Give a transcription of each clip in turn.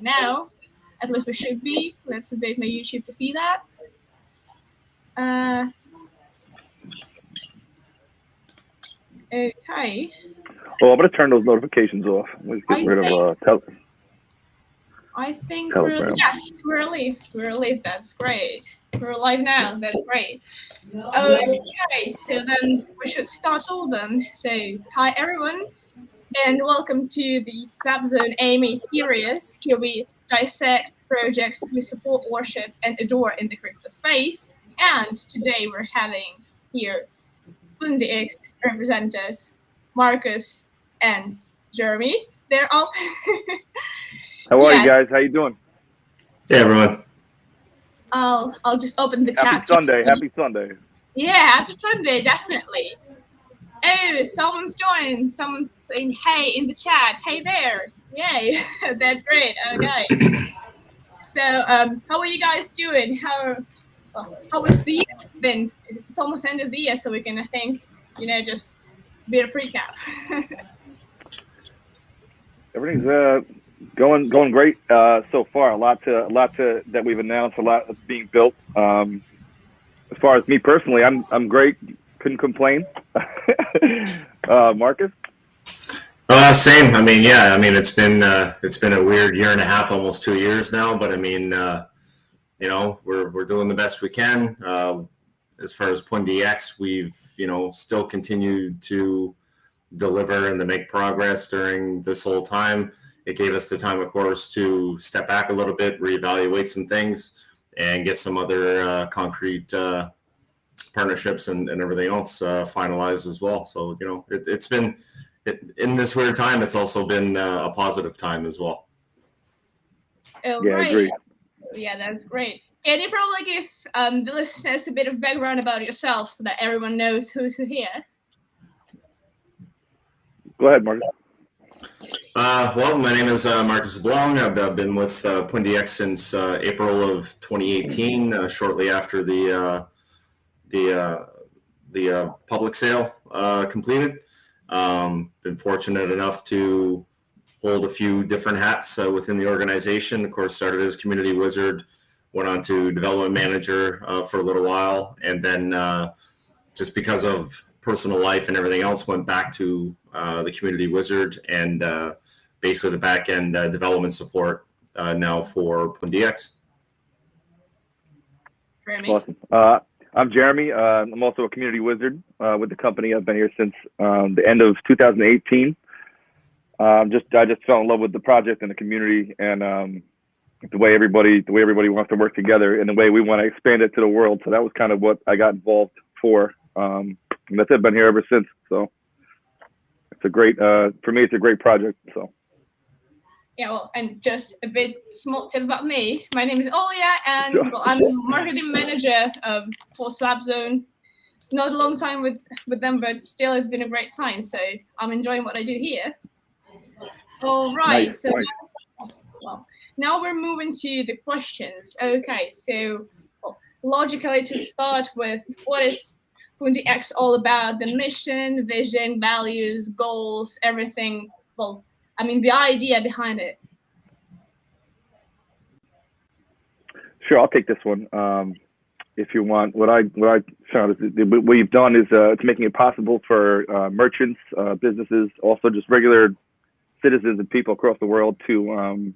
now. At least we should be. Let's update my YouTube to see that. Okay. Well, I'm going to turn those notifications off. Let's get rid of I think Telegram. we're live. We're live. That's great. We're live now. That's great. Okay, so then we should start all then. So, hi everyone, and welcome to the Swapzone AMA series. Here we dissect projects we support, worship, and adore in the crypto space. And today we're having here PundiX representatives, Marcus and Jeremy. They're up. How are you guys? How you doing? Hey everyone. I'll just open the chat. Happy Sunday. Yeah, happy Sunday, definitely. Oh, someone's joined. Someone's saying hey in the chat. Hey there. Yay. That's great. Okay. So, how are you guys doing? How was the year been? It's almost end of the year, so we can, I think, just a bit of recap. Everything's going great so far. A lot to that we've announced. A lot that's being built. As far as me personally, I'm great. Couldn't complain. Marcus? Same. I mean, yeah. I mean, it's been a weird year and a half, almost 2 years now. But I mean, we're doing the best we can. As far as PundiX, we've still continued to deliver and to make progress during this whole time. It gave us the time, of course, to step back a little bit, reevaluate some things, and get some other concrete partnerships and everything else finalized as well. So, it's been, in this weird time, it's also been a positive time as well. Oh, yeah, right. I agree. Yeah, that's great. Can you probably give the listeners a bit of background about yourself so that everyone knows who's who here? Go ahead, Marcus. Well, my name is Marcus Blong. I've been with PundiX since April of 2018, shortly after the public sale completed. Been fortunate enough to hold a few different hats within the organization. Of course, started as community wizard, went on to development manager for a little while, and then just because of personal life and everything else, went back to the community wizard and basically the back-end development support now for PundiX. Awesome. I'm Jeremy. I'm also a community wizard with the company. I've been here since the end of 2018. I just fell in love with the project and the community and the way everybody wants to work together and the way we want to expand it to the world. So that was kind of what I got involved for. And that's it. I've been here ever since. So it's a great, for me, it's a great project. So. Yeah, well, and just a bit small tip about me. My name is Olia, and well, I'm marketing manager for Swapzone. Not a long time with them, but still it's been a great time. So I'm enjoying what I do here. All right. Nice, So nice. now we're moving to the questions. Okay, so logically to start with, what is PundiX all about? The mission, vision, values, goals, everything. Well, I mean, the idea behind it. Sure, I'll take this one. If you want, what I found is what we've done is it's making it possible for merchants, businesses, also just regular citizens and people across the world to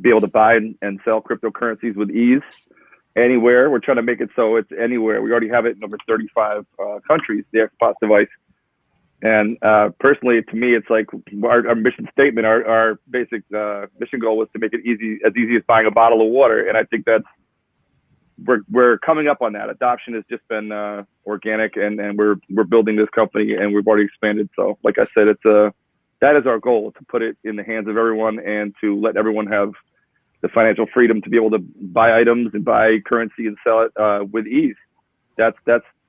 be able to buy and sell cryptocurrencies with ease anywhere. We're trying to make it so it's anywhere. We already have it in over 35 countries, the Xposed device. And personally, to me, it's like our mission statement, our basic mission goal was to make it as easy as buying a bottle of water. And I think that's, we're coming up on that. Adoption has just been organic, and we're building this company, and we've already expanded. So like I said, that is our goal, to put it in the hands of everyone and to let everyone have the financial freedom to be able to buy items and buy currency and sell it with ease. That's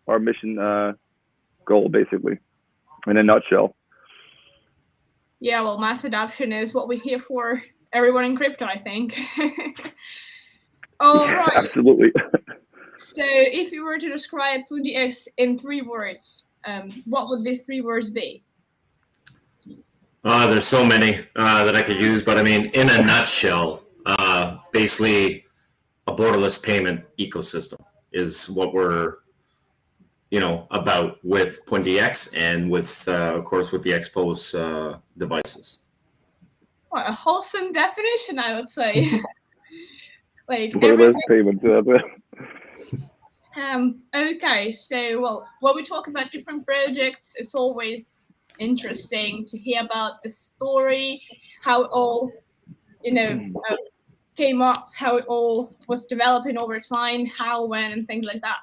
our mission goal, basically, in a nutshell. Yeah, well, mass adoption is what we're here for. Everyone in crypto, I think. All right. Absolutely. So, if you were to describe PundiX in 3 words, what would these 3 words be? There's so many that I could use, but I mean, in a nutshell, basically a borderless payment ecosystem is what we're, about with PundiX and with, of course, with the Xposed devices. What a wholesome definition, I would say. Like Borderless everything. payments. Okay, so well, when we talk about different projects, it's always interesting to hear about the story, how it all, came up, how it all was developing over time, how, when, and things like that.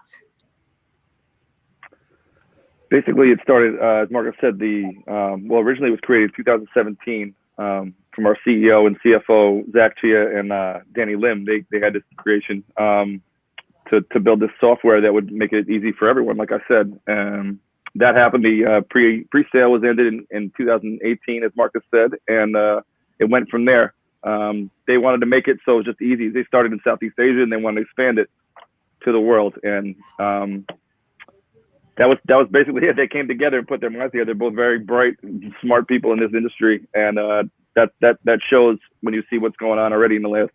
Basically, it started, as Marcus said, originally it was created in 2017 from our CEO and CFO, Zach Chia and Danny Lim. They had this creation to build this software that would make it easy for everyone, like I said. That happened. The pre-sale was ended in 2018, as Marcus said, and it went from there. They wanted to make it so it was just easy. They started in Southeast Asia and they wanted to expand it to the world. And that was basically it. They came together and put their minds together. They're both very bright, smart people in this industry, and that shows when you see what's going on already in the last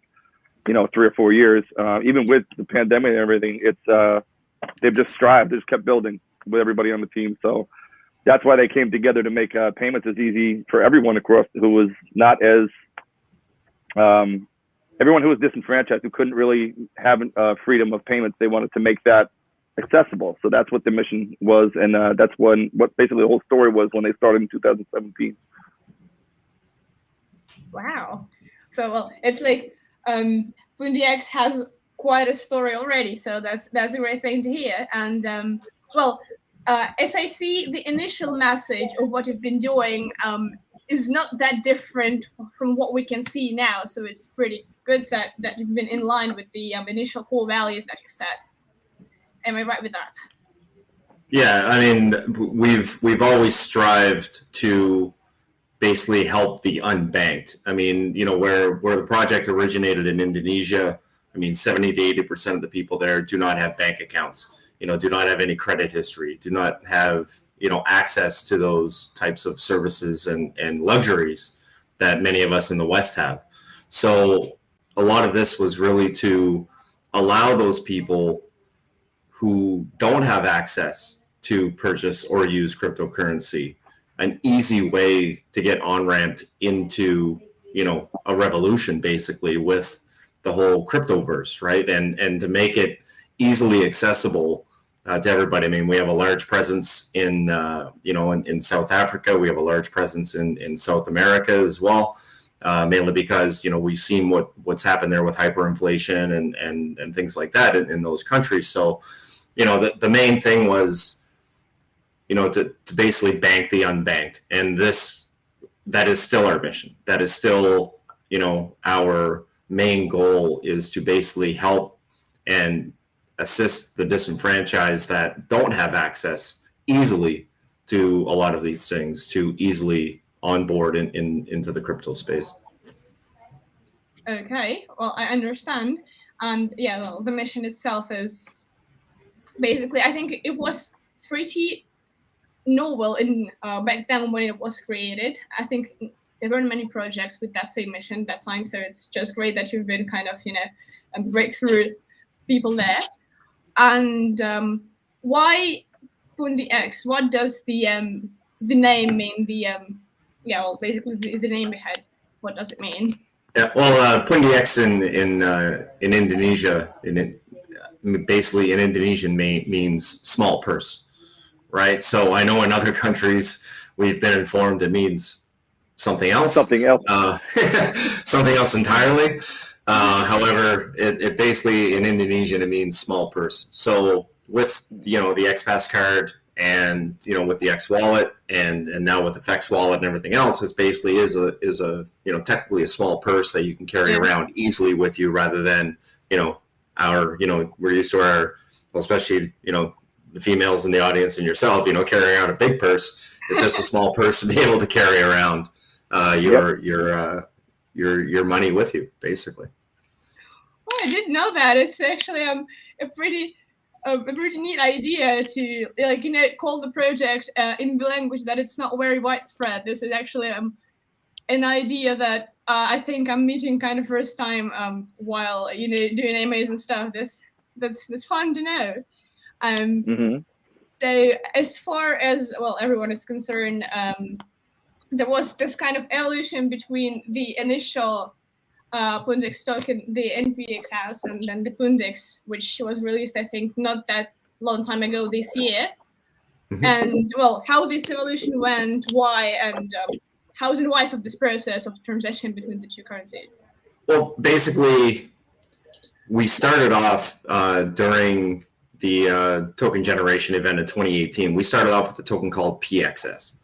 3 or 4 years. Even with the pandemic and everything, it's they've just strived. They just kept building with everybody on the team. So that's why they came together to make payments as easy for everyone across who was not as everyone who was disenfranchised, who couldn't really have freedom of payments. They wanted to make that accessible. So that's what the mission was, and that's what basically the whole story was when they started in 2017. Wow. So well, it's like PundiX has quite a story already. So that's a great thing to hear. And as I see, the initial message of what you've been doing is not that different from what we can see now. So it's pretty good that you've been in line with the initial core values that you set. Am I right with that? Yeah, I mean, we've always strived to basically help the unbanked. I mean, where the project originated in Indonesia, I mean, 70 to 80% of the people there do not have bank accounts, do not have any credit history, do not have, access to those types of services and luxuries that many of us in the West have. So a lot of this was really to allow those people who don't have access to purchase or use cryptocurrency an easy way to get on-ramped into, a revolution, basically, with the whole cryptoverse, right? And to make it easily accessible to everybody. I mean, we have a large presence in South Africa. We have a large presence in South America as well, mainly because, we've seen what's happened there with hyperinflation and things like that in those countries. So, the main thing was, to basically bank the unbanked. And that is still our mission. That is still, our main goal, is to basically help and assist the disenfranchised that don't have access easily to a lot of these things, to easily onboard into the crypto space. Okay, well, I understand. And yeah, well, the mission itself is basically, I think it was pretty novel in back then when it was created. I think there weren't many projects with that same mission at that time, so it's just great that you've been kind of breakthrough people there. And why PundiX? What does the name mean? Basically the name behind. What does it mean? Yeah, well, PundiX in Indonesia, basically in Indonesian means small purse, right? So I know in other countries we've been informed it means something else. Something else. Something else entirely. However, it basically in Indonesian it means small purse. So with the XPass card and with the X wallet and now with the FX wallet and everything else, it basically is a technically a small purse that you can carry around easily with you, rather than we're used to our, well, especially the females in the audience and yourself, carrying out a big purse. It's just a small purse to be able to carry around your money with you, basically. Oh, I didn't know that. It's actually a pretty neat idea to call the project in the language that it's not very widespread. This is actually an idea that I think I'm meeting kind of first time while doing AMAs and stuff. That's fun to know. So as far as everyone is concerned, there was this kind of evolution between the initial PundiX token, the NPX has, and then the PundiX, which was released, I think, not that long time ago this year. And how this evolution went, why, and how the whys of this process of transition between the two currencies. Well, basically, we started off during the token generation event in 2018. We started off with a token called PXS.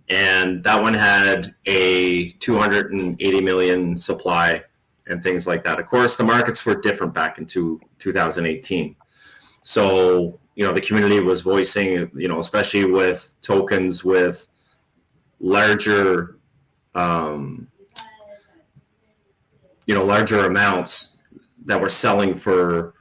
And that one had a 280 million supply and things like that. Of course, the markets were different back in 2018. So, the community was voicing, especially with tokens with larger, larger amounts that were selling for,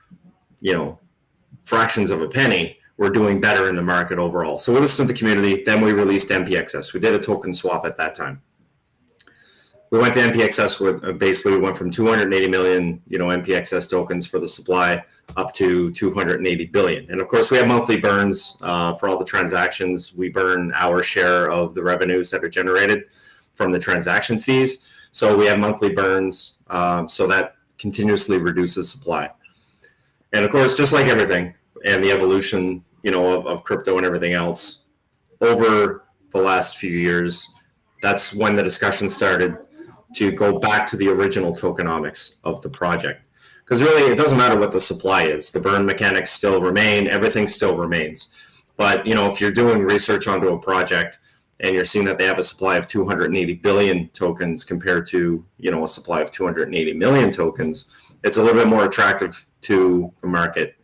fractions of a penny, we're doing better in the market overall. So we listened to the community, then we released MPXS. We did a token swap at that time. We went to MPXS, basically we went from 280 million, MPXS tokens for the supply up to 280 billion. And of course we have monthly burns for all the transactions. We burn our share of the revenues that are generated from the transaction fees. So we have monthly burns, so that continuously reduces supply. And of course, just like everything and the evolution, of crypto and everything else, over the last few years, that's when the discussion started to go back to the original tokenomics of the project. Because really, it doesn't matter what the supply is. The burn mechanics still remain. Everything still remains. But, if you're doing research onto a project and you're seeing that they have a supply of 280 billion tokens compared to, a supply of 280 million tokens, it's a little bit more attractive to the market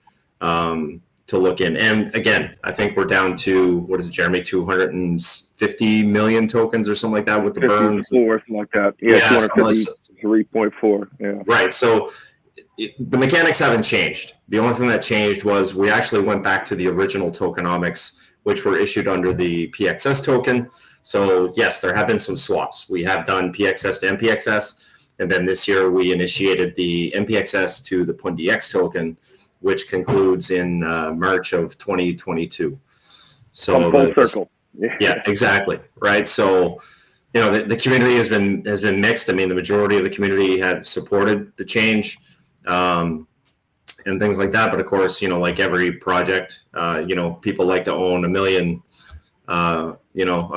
to look in. And again, I think we're down to, what is it, Jeremy, 250 million tokens or something like that with the burns? Something like that. Yeah, 253.4. Yeah. Right. So the mechanics haven't changed. The only thing that changed was we actually went back to the original tokenomics, which were issued under the PXS token. So yes, there have been some swaps. We have done PXS to MPXS, and then this year we initiated the MPXS to the PundiX token, which concludes in March of 2022. So full circle. Yeah, exactly. Right. So, the community has been mixed. I mean, the majority of the community have supported the change and things like that. But of course, like every project, people like to own 1 million, of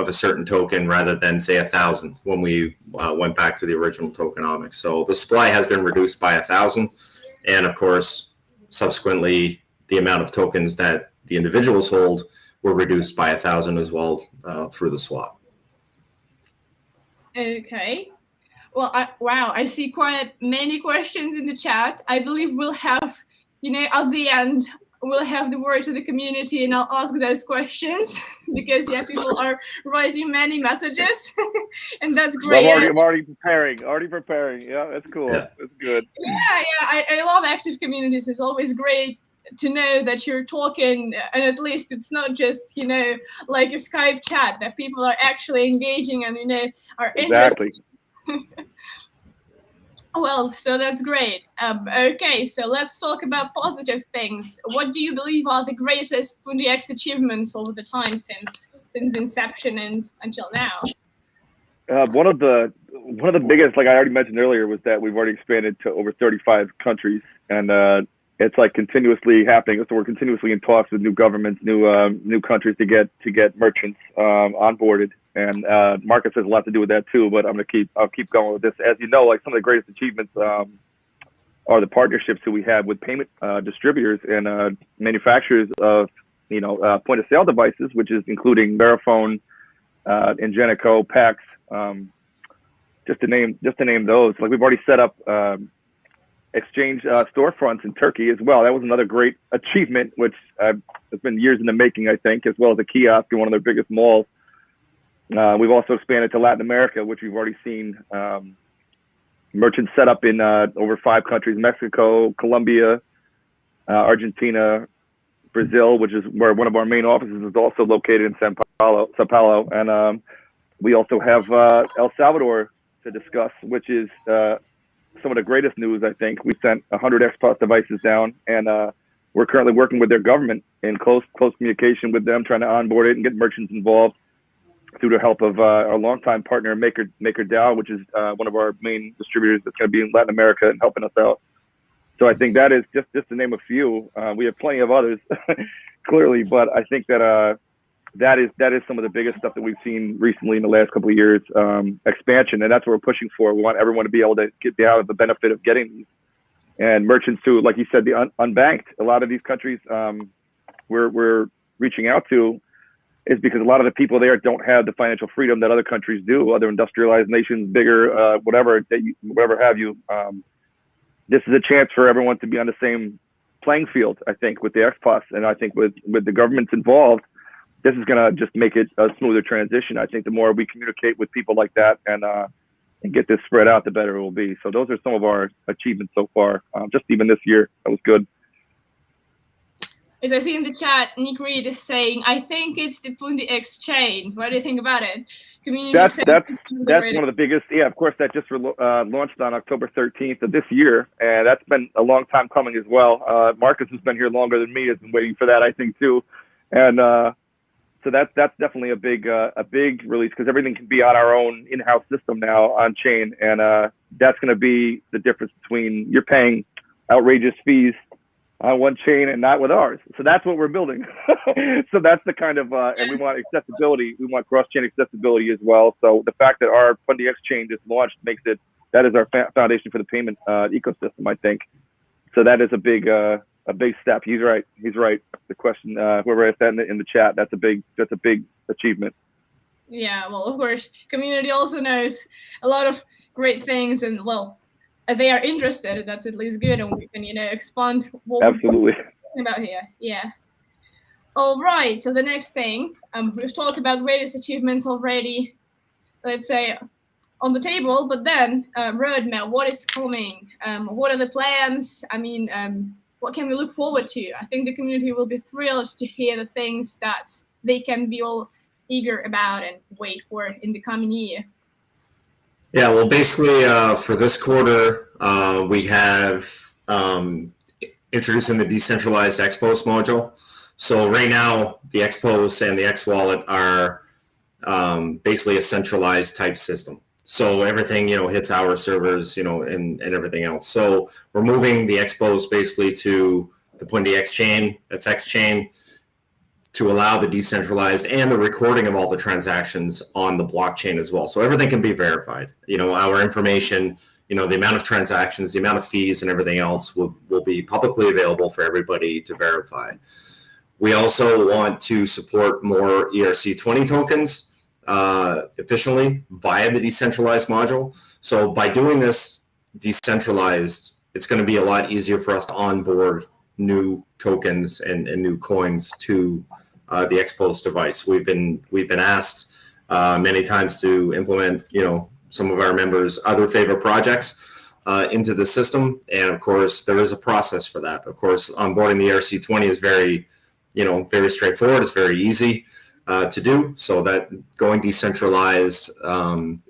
a certain token rather than say 1,000 when we went back to the original tokenomics. So the supply has been reduced by 1,000, and of course, subsequently, the amount of tokens that the individuals hold were reduced by 1,000 as well through the swap. Okay. Well, I see quite many questions in the chat. I believe we'll have, at the end, we'll have the word to the community and I'll ask those questions because people are writing many messages and that's great. I'm already preparing. Yeah, that's cool. Yeah. That's good. Yeah. I love active communities. It's always great to know that you're talking and at least it's not just, like a Skype chat, that people are actually engaging and, are interested. Exactly. Well, so that's great. Okay, so let's talk about positive things. What do you believe are the greatest PundiX achievements over the time since inception and until now? One of the biggest, like I already mentioned earlier, was that we've already expanded to over 35 countries, and it's like continuously happening. So we're continuously in talks with new governments, new countries to get merchants onboarded. And Marcus has a lot to do with that too, but I'll keep going with this. As you know, like some of the greatest achievements are the partnerships that we have with payment distributors and manufacturers of point of sale devices, which is including Verifone, Ingenico, PAX, just to name those. Like we've already set up exchange storefronts in Turkey as well. That was another great achievement, which has been years in the making, I think, as well as a kiosk in one of their biggest malls. We've also expanded to Latin America, which we've already seen merchants set up in over 5 countries: Mexico, Colombia, Argentina, Brazil, which is where one of our main offices is also located in Sao Paulo. And we also have El Salvador to discuss, which is some of the greatest news. I think we sent 100 Xposed devices down, and we're currently working with their government in close communication with them, trying to onboard it and get merchants involved through the help of our longtime partner MakerDAO, which is one of our main distributors that's going to be in Latin America and helping us out. So I think that is just to name a few. We have plenty of others, clearly, but I think that that is some of the biggest stuff that we've seen recently in the last couple of years, expansion, and that's what we're pushing for. We want everyone to be able to get out of the benefit of getting these, and merchants too, like you said, the unbanked. A lot of these countries we're reaching out to is because a lot of the people there don't have the financial freedom that other countries do, other industrialized nations, bigger, whatever have you. This is a chance for everyone to be on the same playing field, I think, with the Xposed, and I think with the governments involved, this is going to just make it a smoother transition. I think the more we communicate with people like that and get this spread out, the better it will be. So those are some of our achievements so far, just even this year. That was good. As I see in the chat, Nick Reed is saying, I think it's the PundiX chain. What do you think about it? That's one of the biggest. Yeah, of course, that just launched on October 13th of this year, and that's been a long time coming as well. Marcus has been here longer than me, has been waiting for that, I think, too. And so that's definitely a big release, because everything can be on our own in-house system now on chain, and that's going to be the difference between you're paying outrageous fees on one chain and not with ours. So that's what we're building. So that's the kind of, and we want accessibility. We want cross-chain accessibility as well. So the fact that our PundiX chain just launched makes it, that is our foundation for the payment ecosystem, I think. So that is a big step. He's right. The question, whoever asked that in the chat, that's a big achievement. Yeah, well, of course, community also knows a lot of great things, and well, they are interested. That's at least good, and we can, expand what Absolutely. we're talking about here. Yeah. All right. So the next thing, we've talked about greatest achievements already, let's say, on the table. But then roadmap. What is coming? What are the plans? I mean, what can we look forward to? I think the community will be thrilled to hear the things that they can be all eager about and wait for in the coming year. Yeah, well, basically for this quarter, we have introducing the decentralized Xposed module. So right now, the Xposed and the X wallet are basically a centralized type system. So everything, hits our servers, and everything else. So we're moving the Xposed basically to the PundiX chain, FX chain, to allow the decentralized and the recording of all the transactions on the blockchain as well. So everything can be verified. Our information, the amount of transactions, the amount of fees and everything else will be publicly available for everybody to verify. We also want to support more ERC20 tokens efficiently via the decentralized module. So by doing this decentralized, it's going to be a lot easier for us to onboard new tokens and new coins to the Xposed device. We've been asked many times to implement, some of our members' other favorite projects into the system, and of course there is a process for that. Of course, onboarding the ERC20 is very straightforward. It's very easy to do. So that going decentralized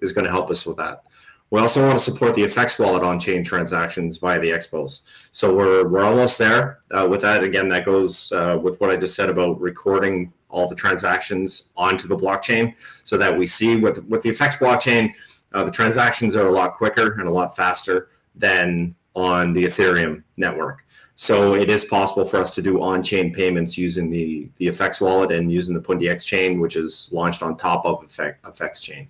is going to help us with that. We also want to support the FX wallet on-chain transactions via the Xposed. So we're almost there with that. Again, that goes with what I just said about recording all the transactions onto the blockchain, so that we see with the FX blockchain, the transactions are a lot quicker and a lot faster than on the Ethereum network. So it is possible for us to do on-chain payments using the FX wallet and using the PundiX chain, which is launched on top of FX chain.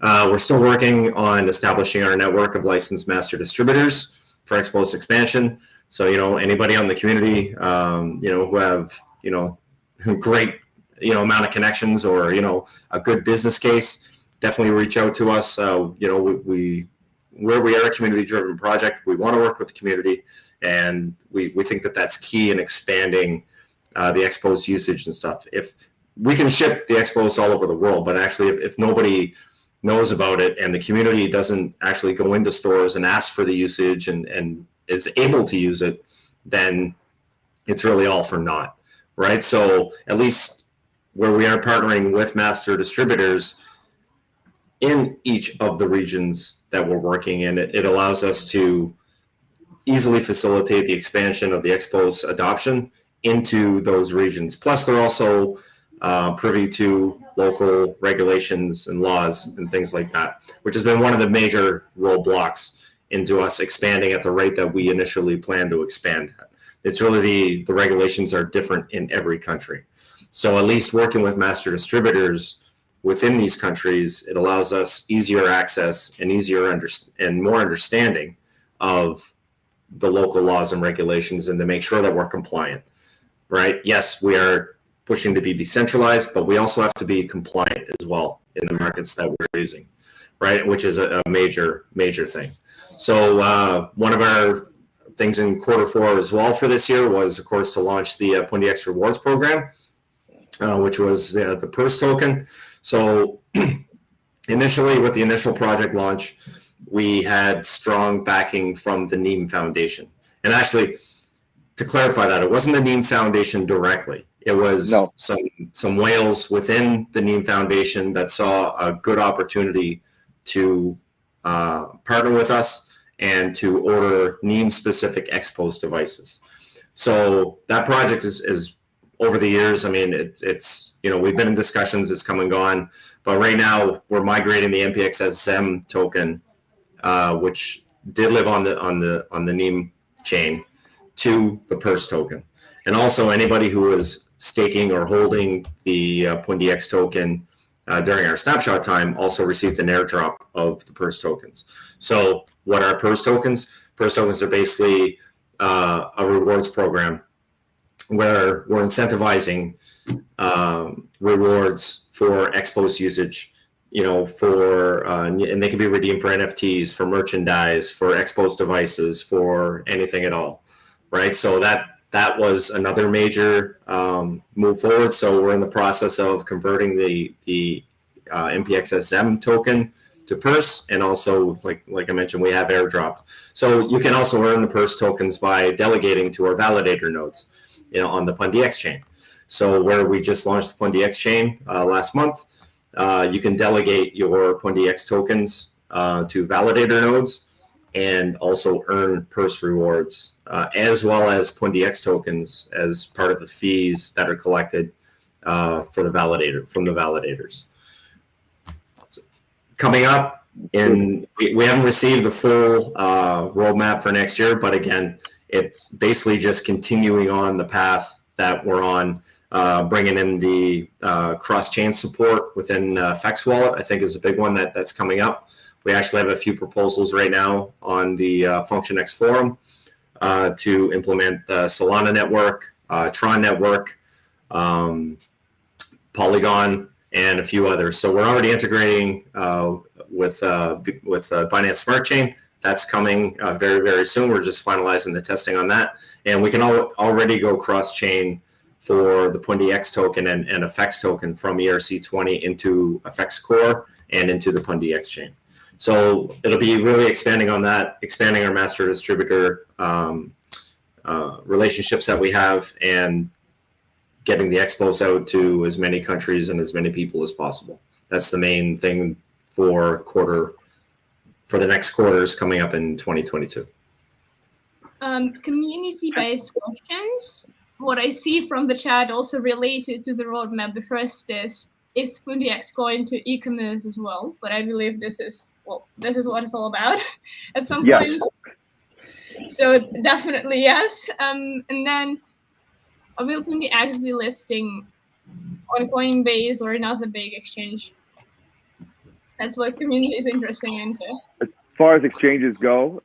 We're still working on establishing our network of licensed master distributors for Xposed expansion. So, anybody on the community, who have, great, amount of connections or, a good business case, definitely reach out to us. Where we are a community-driven project, we want to work with the community, and we think that that's key in expanding the Xposed usage and stuff. If we can ship the Xposed all over the world, but actually if nobody knows about it and the community doesn't actually go into stores and ask for the usage and is able to use it, then it's really all for naught, right? So at least where we are partnering with master distributors, in each of the regions that we're working in. It allows us to easily facilitate the expansion of the Xposed adoption into those regions. Plus, they're also privy to local regulations and laws and things like that, which has been one of the major roadblocks into us expanding at the rate that we initially planned to expand. It's really the regulations are different in every country. So at least working with master distributors within these countries, it allows us easier access and and more understanding of the local laws and regulations, and to make sure that we're compliant, right? Yes, we are pushing to be decentralized, but we also have to be compliant as well in the markets that we're using, right? Which is a major thing. So one of our things in Q4 as well for this year was, of course, to launch the PundiX rewards program, which was the PURSE token. So initially, with the initial project launch, we had strong backing from the NEEM Foundation. And actually, to clarify that, it wasn't the NEEM Foundation directly. It was some whales within the NEEM Foundation that saw a good opportunity to partner with us and to order NEEM-specific Xposed devices. So that project is over the years. I mean, it's we've been in discussions. It's come and gone, but right now we're migrating the NPXSM token, which did live on the NEEM chain, to the PURSE token. And also anybody who is staking or holding the PundiX token during our snapshot time also received an airdrop of the PURSE tokens. So what are PURSE tokens? PURSE tokens are basically a rewards program where we're incentivizing rewards for Xposed usage, and they can be redeemed for NFTs, for merchandise, for Xposed devices, for anything at all, right? So that was another major move forward. So we're in the process of converting the NPXSM token to PURSE, and also, like I mentioned, we have airdropped. So you can also earn the PURSE tokens by delegating to our validator nodes, on the PundiX chain. So where we just launched the PundiX chain last month, you can delegate your PundiX tokens to validator nodes and also earn PURSE rewards, as well as PundiX tokens as part of the fees that are collected from the validators. So, coming up, we haven't received the full roadmap for next year, but again, it's basically just continuing on the path that we're on. Bringing in the cross-chain support within FX Wallet, I think, is a big one that's coming up. We actually have a few proposals right now on the FunctionX forum to implement the Solana network, Tron network, Polygon, and a few others. So we're already integrating with Binance Smart Chain. That's coming very, very soon. We're just finalizing the testing on that. And we can already go cross-chain for the PundiX token and FX token from ERC20 into FX Core and into the PundiX chain. So it'll be really expanding on that, expanding our master distributor relationships that we have, and getting the Xposed out to as many countries and as many people as possible. That's the main thing for the next quarters coming up in 2022. Community-based questions. What I see from the chat also related to the roadmap. The first is PundiX going to e-commerce as well? But I believe this is what it's all about at some point. So definitely yes. And then will PundiX be listing on Coinbase or another big exchange? That's what community is interested into. As far as exchanges go,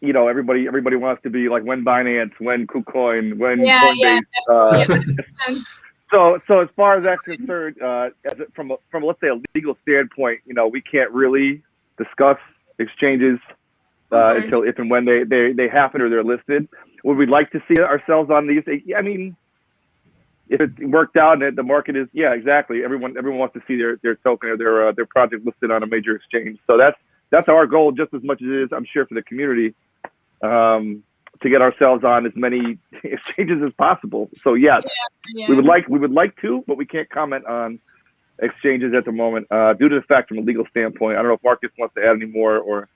everybody wants to be like when Binance, when KuCoin, when Coinbase. Yeah. So as far as that's concerned, from let's say a legal standpoint, we can't really discuss exchanges until if and when they happen or they're listed. Would we like to see ourselves on these? I mean, if it worked out and the market is, exactly. Everyone wants to see their token or their project listed on a major exchange. So that's our goal just as much as it is, I'm sure, for the community, to get ourselves on as many exchanges as possible. So yes, we would like to, but we can't comment on exchanges at the moment, due to the fact from a legal standpoint. I don't know if Marcus wants to add any more or.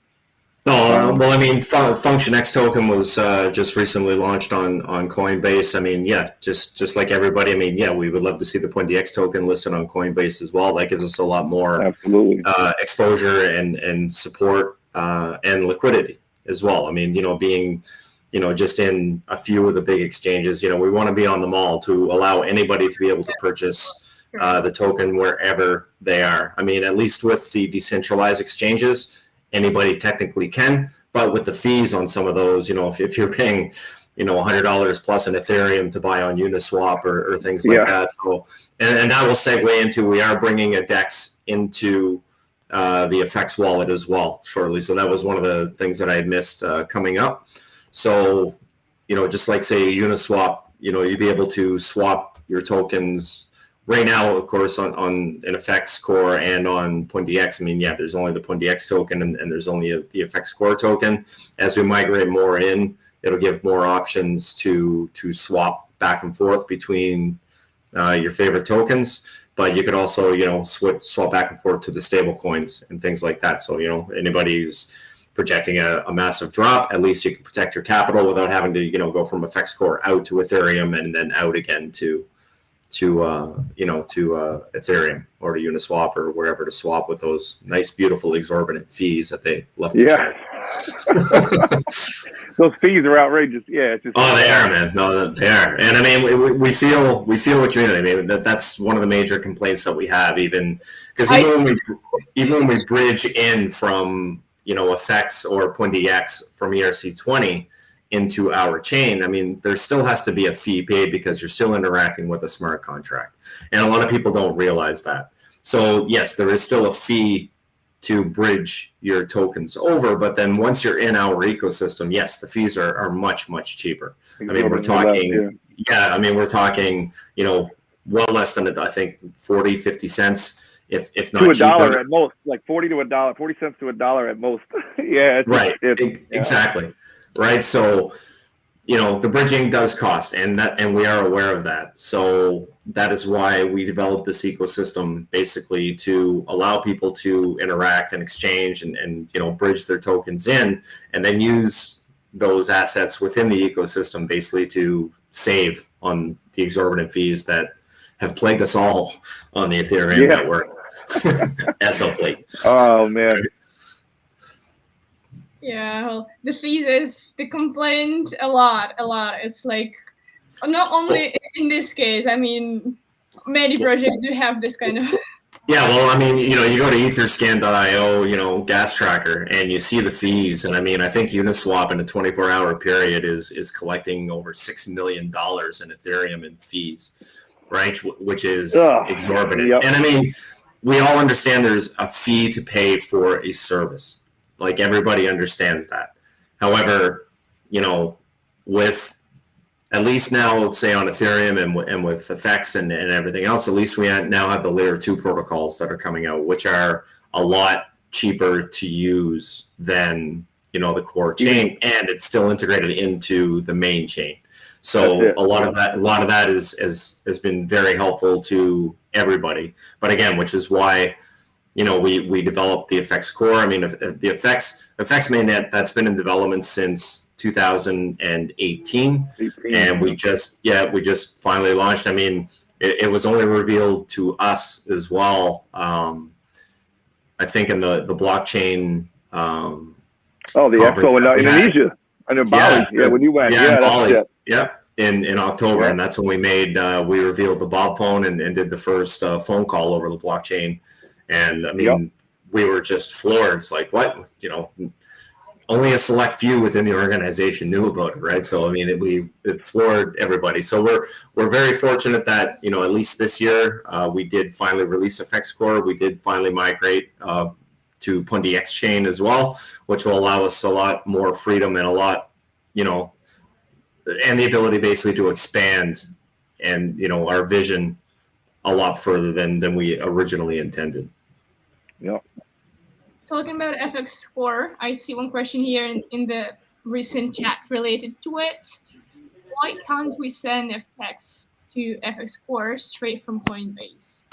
No, well, I mean, Function X token was just recently launched on Coinbase. I mean, yeah, just like everybody. I mean, yeah, we would love to see the PundiX token listed on Coinbase as well. That gives us a lot more absolutely exposure and support and liquidity as well. I mean, being just in a few of the big exchanges, we want to be on them all to allow anybody to be able to purchase the token wherever they are. I mean, at least with the decentralized exchanges, anybody technically can, but with the fees on some of those, if you're paying, $100 plus an Ethereum to buy on Uniswap or things like that. So, and that will segue into, we are bringing a DEX into the FX wallet as well shortly. So that was one of the things that I had missed coming up. So, just like say Uniswap, you'd be able to swap your tokens. Right now, of course, on an FX core and on PundiX, I mean, yeah, there's only the PundiX token and there's only the FX core token. As we migrate more in, it'll give more options to swap back and forth between your favorite tokens. But you could also, swap back and forth to the stable coins and things like that. So, anybody who's projecting a massive drop, at least you can protect your capital without having to, go from FX core out to Ethereum and then out again to Ethereum or to Uniswap or wherever to swap with those nice, beautiful, exorbitant fees that they left to charge. Those fees are outrageous. Yeah. It's just they are, man. No, they are. And I mean, we feel the community. I mean, that's one of the major complaints that we have, even because even when we bridge in from FX or PundiX from ERC20 into our chain, I mean, there still has to be a fee paid because you're still interacting with a smart contract. And a lot of people don't realize that. So yes, there is still a fee to bridge your tokens over, but then once you're in our ecosystem, yes, the fees are much, much cheaper. I mean, we're talking, we're talking, well less than, I think, 40, 50 cents, if not to $1 cheaper. at most, like 40 cents to $1 at most. Right. Exactly. Right. So, the bridging does cost, and we are aware of that. So that is why we developed this ecosystem basically to allow people to interact and exchange and bridge their tokens in, and then use those assets within the ecosystem basically to save on the exorbitant fees that have plagued us all on the Ethereum network as of late. Oh man. Yeah, well, the fees is the complaint a lot. It's like, not only in this case, I mean, many projects do have this kind of. Yeah, well, I mean, you go to etherscan.io, gas tracker, and you see the fees. And I mean, I think Uniswap in a 24-hour period is collecting over $6 million in Ethereum in fees, right? Which is exorbitant. Yep. And I mean, we all understand there's a fee to pay for a service. Like, everybody understands that. However, with at least now, let's say on Ethereum and with FX and everything else, at least we now have the layer 2 protocols that are coming out, which are a lot cheaper to use than, the core chain, and it's still integrated into the main chain. So a lot of that has been very helpful to everybody. But again, which is why, we developed the FX core. I mean, the FX mainnet, that's been in development since 2018, and we just finally launched. I mean, it was only revealed to us as well. I think in the blockchain. The Expo in Indonesia, and in Bali. Yeah, when you went. Yeah, in Bali. In October, and that's when we revealed the Bob phone and did the first phone call over the blockchain. And I mean, we were just floored. It's like, what? Only a select few within the organization knew about it, right? So I mean, it floored everybody. So we're very fortunate that at least this year we did finally release FX Core. We did finally migrate to PundiX chain as well, which will allow us a lot more freedom and a lot, and the ability basically to expand and our vision a lot further than we originally intended. Yeah. Talking about FX Core, I see one question here in the recent chat related to it. Why can't we send FX to FX Core straight from Coinbase?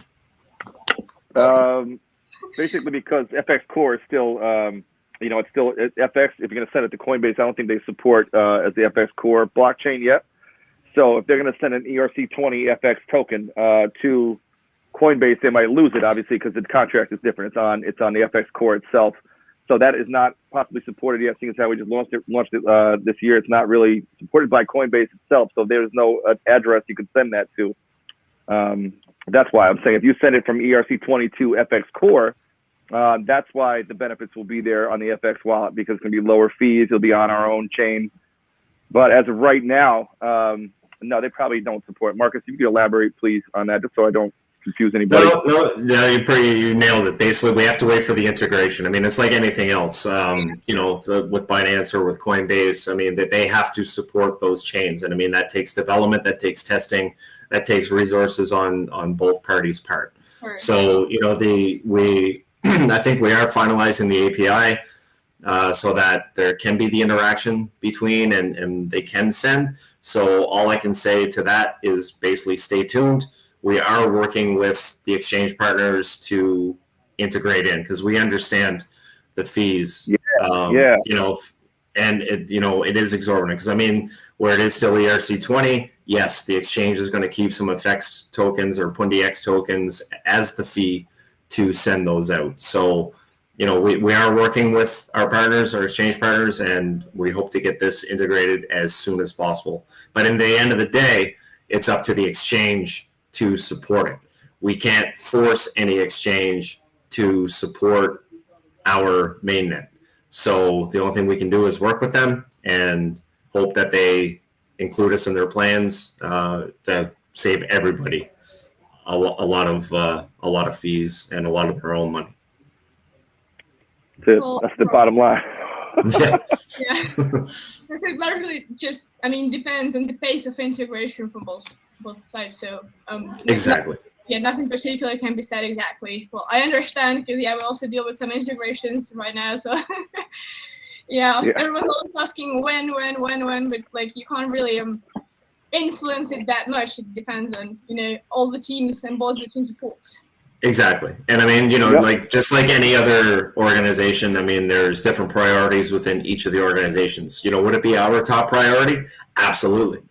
Basically because FX Core is still, it's still FX. If you're going to send it to Coinbase, I don't think they support as the FX Core blockchain yet. So if they're going to send an ERC20 FX token to Coinbase, they might lose it, obviously, because the contract is different. It's on the FX Core itself. So that is not possibly supported yet, seeing as how we just launched it this year. It's not really supported by Coinbase itself, so there's no address you can send that to. That's why I'm saying if you send it from ERC20 to FX Core, that's why the benefits will be there on the FX wallet, because it's going to be lower fees. It'll be on our own chain. But as of right now, no, they probably don't support. Marcus, if you could elaborate, please, on that, just so I don't confuse anybody. No, you nailed it. Basically, we have to wait for the integration. I mean, it's like anything else, with Binance or with Coinbase. I mean, that they have to support those chains. And I mean, that takes development, that takes testing, that takes resources on both parties' part. Sure. So, I think we are finalizing the API so that there can be the interaction between and they can send. So all I can say to that is basically stay tuned. We are working with the exchange partners to integrate in, because we understand the fees. And it is exorbitant, because I mean, where it is still ERC20, yes, the exchange is going to keep some FX tokens or PundiX tokens as the fee to send those out. So, we are working with our partners, our exchange partners, and we hope to get this integrated as soon as possible. But in the end of the day, it's up to the exchange to support it. We can't force any exchange to support our mainnet. So the only thing we can do is work with them and hope that they include us in their plans to save everybody a lot of fees and a lot of their own money. That's the bottom line. Yeah. It largely just, depends on the pace of integration from both sides. So exactly. Nothing particular can be said exactly. Well, I understand, because we also deal with some integrations right now. So everyone's always asking when, but you can't really influence it that much. It depends on all the teams and both the team supports. Exactly. And I mean, just like any other organization, I mean, there's different priorities within each of the organizations. Would it be our top priority? Absolutely.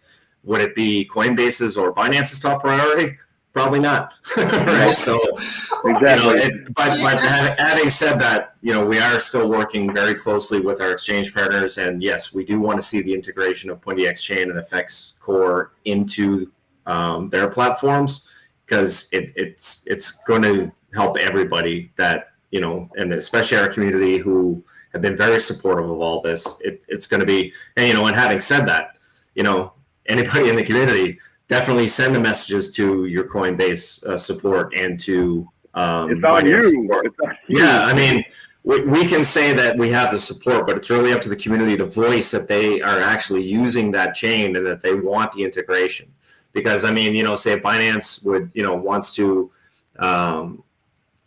Would it be Coinbase's or Binance's top priority? Probably not. Right. So, exactly. But having said that, we are still working very closely with our exchange partners. And yes, we do want to see the integration of PundiX Chain and FX Core into their platforms, because it's going to help everybody that, and especially our community who have been very supportive of all this. It's going to be, and having said that, anybody in the community, definitely send the messages to your Coinbase support and to it's on you. Yeah, I mean, we can say that we have the support, but it's really up to the community to voice that they are actually using that chain and that they want the integration. Because I mean, say Binance would, wants to,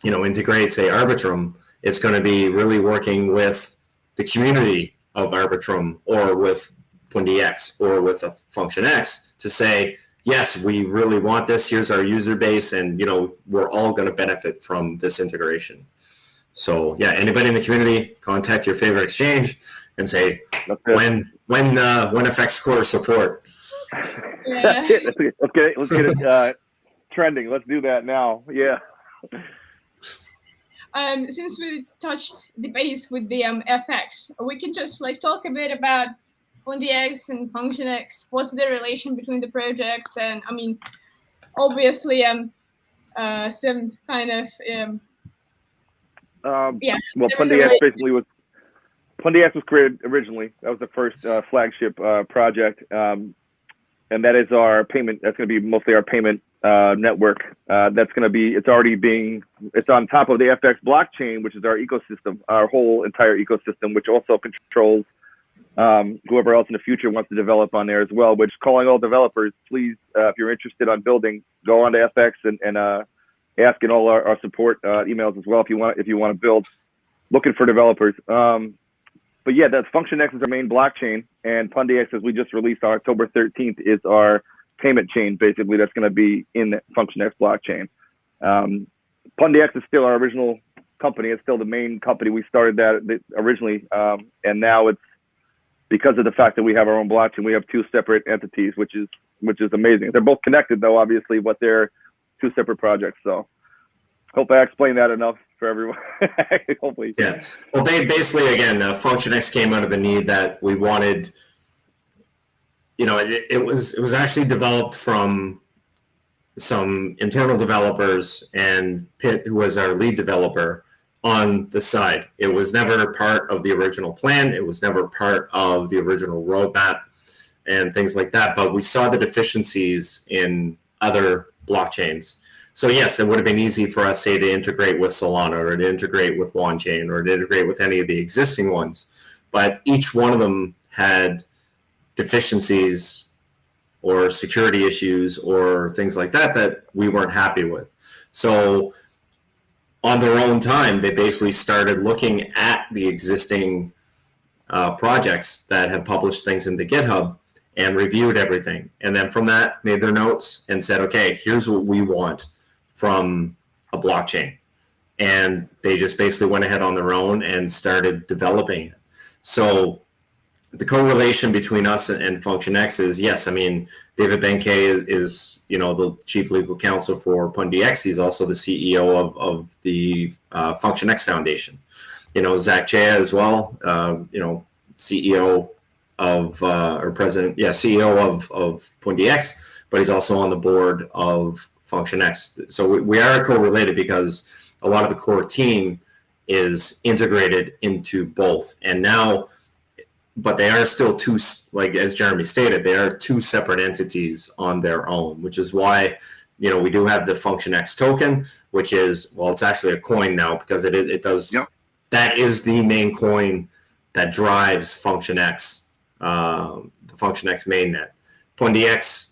integrate, say, Arbitrum, it's going to be really working with the community of Arbitrum or with PundiX or with a Function X to say, yes, we really want this. Here's our user base, and we're all going to benefit from this integration. So yeah, anybody in the community, contact your favorite exchange and say when FX Core support. Yeah. Let's get it trending. Let's do that now. Yeah. Since we touched the base with the FX, we can just talk a bit about PundiX and FunctionX. What's the relation between the projects? And obviously some kind of Well, PundiX was created originally. That was the first flagship project. And that is our payment. That's going to be mostly our payment network. That's going to be, it's on top of the FX blockchain, which is our ecosystem, our whole entire ecosystem, which also controls whoever else in the future wants to develop on there as well. Which, calling all developers, please, if you're interested on building, go on to FX and ask in all our support emails as well if you want to build. Looking for developers. But yeah, that's FunctionX is our main blockchain, and PundiX, as we just released on October 13th, is our payment chain. Basically, that's going to be in the FunctionX blockchain. PundiX is still our original company. It's still the main company. We started that originally, and now it's because of the fact that we have our own blockchain. We have two separate entities, which is amazing. They're both connected, though, obviously, but they're two separate projects. So, hope I explained that enough for everyone. Hopefully. Yeah. Well, basically, again, FunctionX came out of the need that we wanted. It was actually developed from some internal developers and Pitt, who was our lead developer, on the side. It was never part of the original plan. It was never part of the original roadmap and things like that. But we saw the deficiencies in other blockchains. So yes, it would have been easy for us, say, to integrate with Solana or to integrate with OneChain or to integrate with any of the existing ones. But each one of them had deficiencies or security issues or things like that we weren't happy with. So on their own time, they basically started looking at the existing projects that have published things into GitHub and reviewed everything. And then from that, made their notes and said, okay, here's what we want from a blockchain. And they just basically went ahead on their own and started developing it. So the correlation between us and FunctionX is, yes, I mean, David Benkei is the chief legal counsel for PundiX. He's also the CEO of the FunctionX Foundation. Zach Chea as well, CEO of, or president, CEO of PundiX, but he's also on the board of FunctionX. So we are correlated because a lot of the core team is integrated into both. And now, but they are still two, like as Jeremy stated, they are two separate entities on their own, which is why, we do have the FunctionX token, which is, well, it's actually a coin now because it does, yep. That is the main coin that drives FunctionX, the FunctionX mainnet. PundiX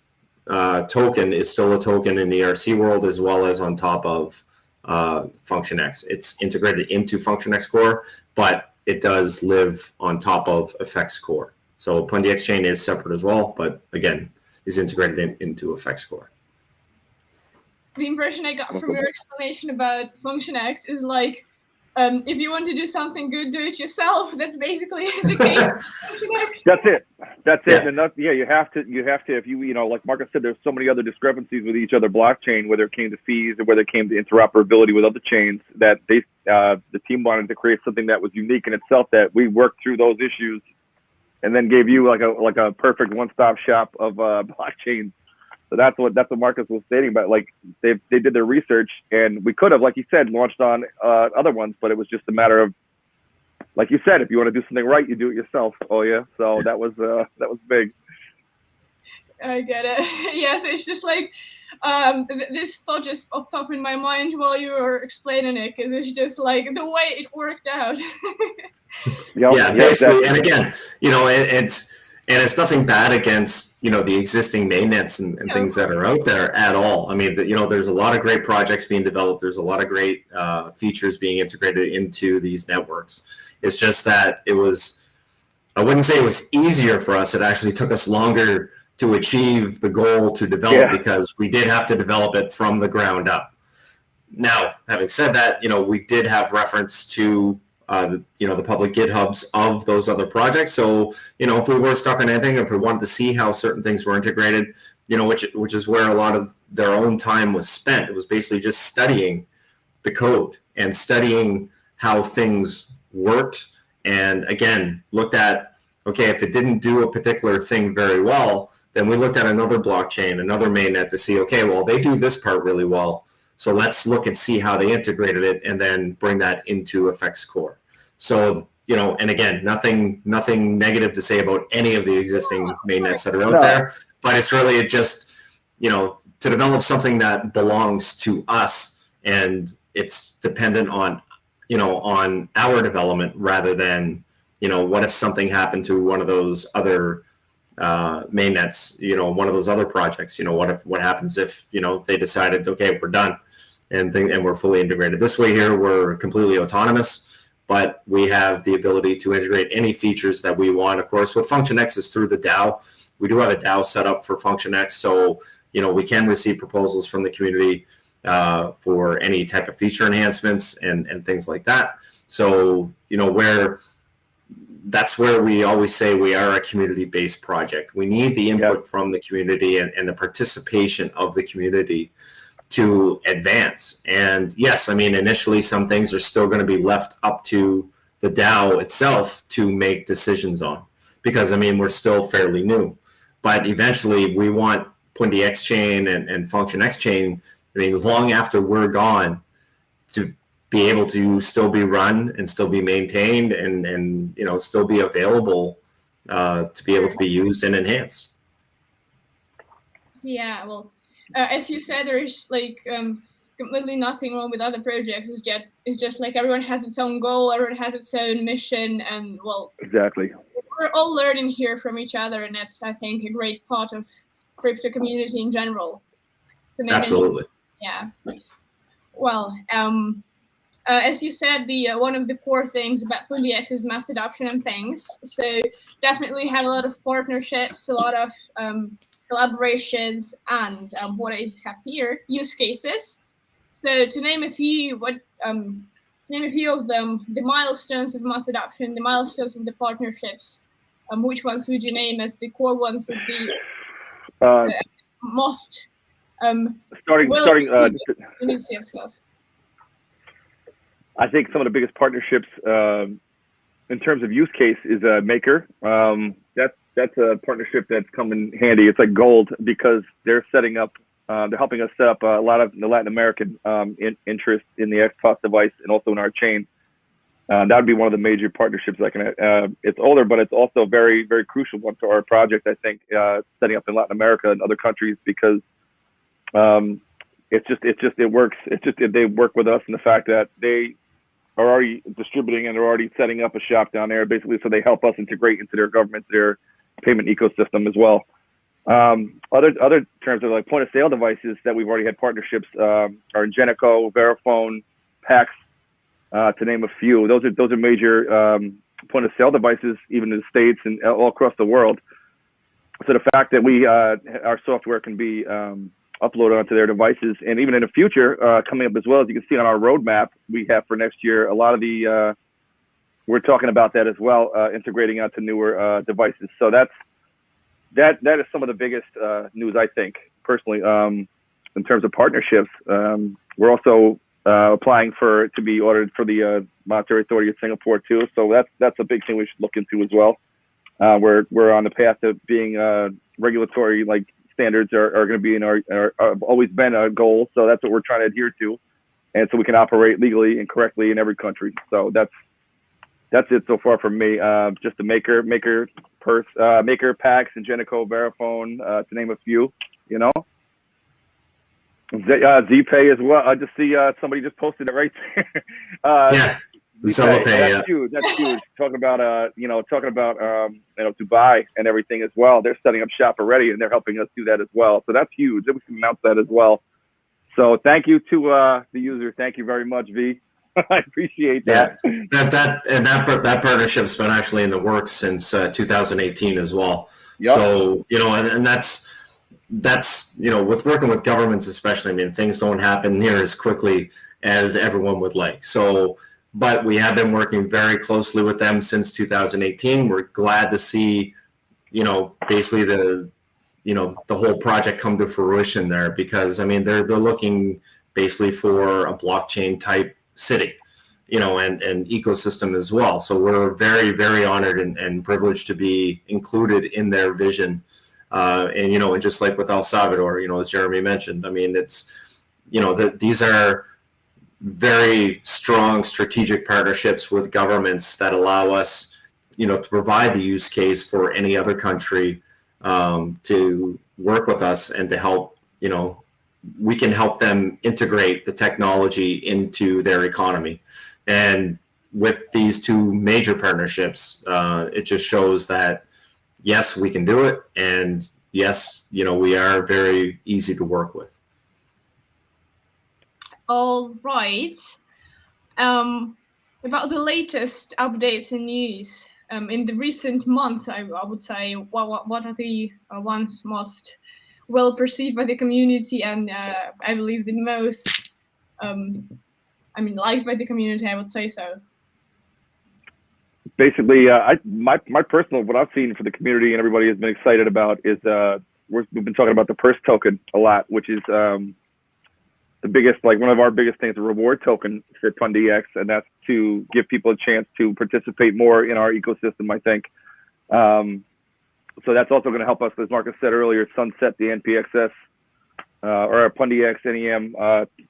token is still a token in the ERC world as well as on top of FunctionX. It's integrated into FunctionX core, but it does live on top of Effects core. So PundiX chain is separate as well, but again, is integrated into Effects core. The impression I got from your explanation about FunctionX is like, if you want to do something good, do it yourself. That's basically the case. That's it. Yeah. And you have to, if you, like Marcus said, there's so many other discrepancies with each other blockchain, whether it came to fees or whether it came to interoperability with other chains, that the team wanted to create something that was unique in itself, that we worked through those issues and then gave you like a perfect one-stop shop of blockchains. So that's what Marcus was stating about. Like they did their research, and we could have, like you said, launched on other ones, but it was just a matter of, like you said, if you want to do something right, you do it yourself. Oh yeah, so that was big. I get it. Yes, it's just like this thought just popped up in my mind while you were explaining it, because it's just like the way it worked out. Yeah, basically, and again, it's nothing bad against the existing mainnets and things that are out there at all. I mean, there's a lot of great projects being developed. There's a lot of great features being integrated into these networks. It's just that I wouldn't say it was easier for us. It actually took us longer to achieve the goal to develop because we did have to develop it from the ground up. Now, having said that, we did have reference to the public GitHubs of those other projects. So, if we were stuck on anything, if we wanted to see how certain things were integrated, which is where a lot of their own time was spent. It was basically just studying the code and studying how things worked. And again, looked at, okay, if it didn't do a particular thing very well, then we looked at another blockchain, another mainnet to see, okay, well, they do this part really well. So let's look and see how they integrated it and then bring that into Effects core. So, and again, nothing negative to say about any of the existing mainnets that are out there, but it's really just, to develop something that belongs to us and it's dependent on, on our development rather than, what if something happened to one of those other mainnets, one of those other projects, what happens if, they decided, okay, we're done and we're fully integrated. This way here, we're completely autonomous, but we have the ability to integrate any features that we want. Of course, with FunctionX is through the DAO. We do have a DAO set up for FunctionX, so we can receive proposals from the community. for any type of feature enhancements and things like that. So, that's where we always say we are a community-based project. We need the input from the community and the participation of the community to advance. And yes, I mean, initially some things are still going to be left up to the DAO itself to make decisions on, because I mean, we're still fairly new. But eventually we want PundiX chain and Function X chain, I mean, long after we're gone, to be able to still be run and still be maintained and still be available to be able to be used and enhanced. Yeah, well, as you said, there's like completely nothing wrong with other projects. It's just like everyone has its own goal, everyone has its own mission, and well, exactly. We're all learning here from each other, and that's, I think, a great part of crypto community in general. Absolutely. Yeah. Well, as you said, the one of the core things about PundiX is mass adoption and things. So definitely have a lot of partnerships, a lot of collaborations, and what I have here, use cases. So to name a few, name a few of them, the milestones of mass adoption, the milestones of the partnerships. Which ones would you name as the core ones, as the most starting community of stuff? I think some of the biggest partnerships in terms of use case is Maker. That's a partnership that's come in handy. It's like gold because they're setting up, they're helping us set up a lot of the Latin American interest in the Xposed device and also in our chain. That would be one of the major partnerships. It's older, but it's also a very, very crucial one to our project. I think setting up in Latin America and other countries because it works. They work with us in the fact that they are already distributing and they're already setting up a shop down there, basically, so they help us integrate into their government, their payment ecosystem as well. Other terms of like point of sale devices that we've already had partnerships are Ingenico, Verifone, PAX, to name a few. Those are major point of sale devices, even in the States and all across the world. So the fact that our software can be uploaded onto their devices, and even in the future, coming up as well, as you can see on our roadmap we have for next year, a lot of we're talking about that as well, integrating onto newer devices. So that is some of the biggest news, I think, personally, in terms of partnerships. We're also applying to be ordered for the Monetary Authority of Singapore too. So that's a big thing we should look into as well. We're on the path to being regulatory standards are going to be in our always been a goal. So that's what we're trying to adhere to, and so we can operate legally and correctly in every country. So that's it so far from me. Just the Maker, PAX, Ingenico, Verifone, to name a few. ZPay as well. I just see somebody just posted it right there. That's huge. That's huge. Talking about Dubai and everything as well. They're setting up shop already, and they're helping us do that as well. So that's huge. We can announce that as well. So thank you to the user. Thank you very much, V. I appreciate that. Yeah, that partnership's been actually in the works since 2018 as well. Yep. So and that's with working with governments especially. I mean, things don't happen near as quickly as everyone would like. So. But we have been working very closely with them since 2018. We're glad to see, basically the whole project come to fruition there, because I mean they're looking basically for a blockchain type city, and ecosystem as well. So we're very, very honored and privileged to be included in their vision. And just like with El Salvador, as Jeremy mentioned, I mean it's these are very strong strategic partnerships with governments that allow us, to provide the use case for any other country to work with us and to help, we can help them integrate the technology into their economy. And with these two major partnerships, it just shows that, yes, we can do it. And yes, we are very easy to work with. All right. About the latest updates and news in the recent months, I would say, what are the ones most well perceived by the community, and I believe the most, liked by the community. I would say so. Basically, my personal, what I've seen for the community and everybody has been excited about is we've been talking about the purse token a lot, which is the biggest, like one of our biggest things, a reward token for PundiX, and that's to give people a chance to participate more in our ecosystem, I think. So that's also going to help us, as Marcus said earlier, sunset the NPXS or our PundiX NEM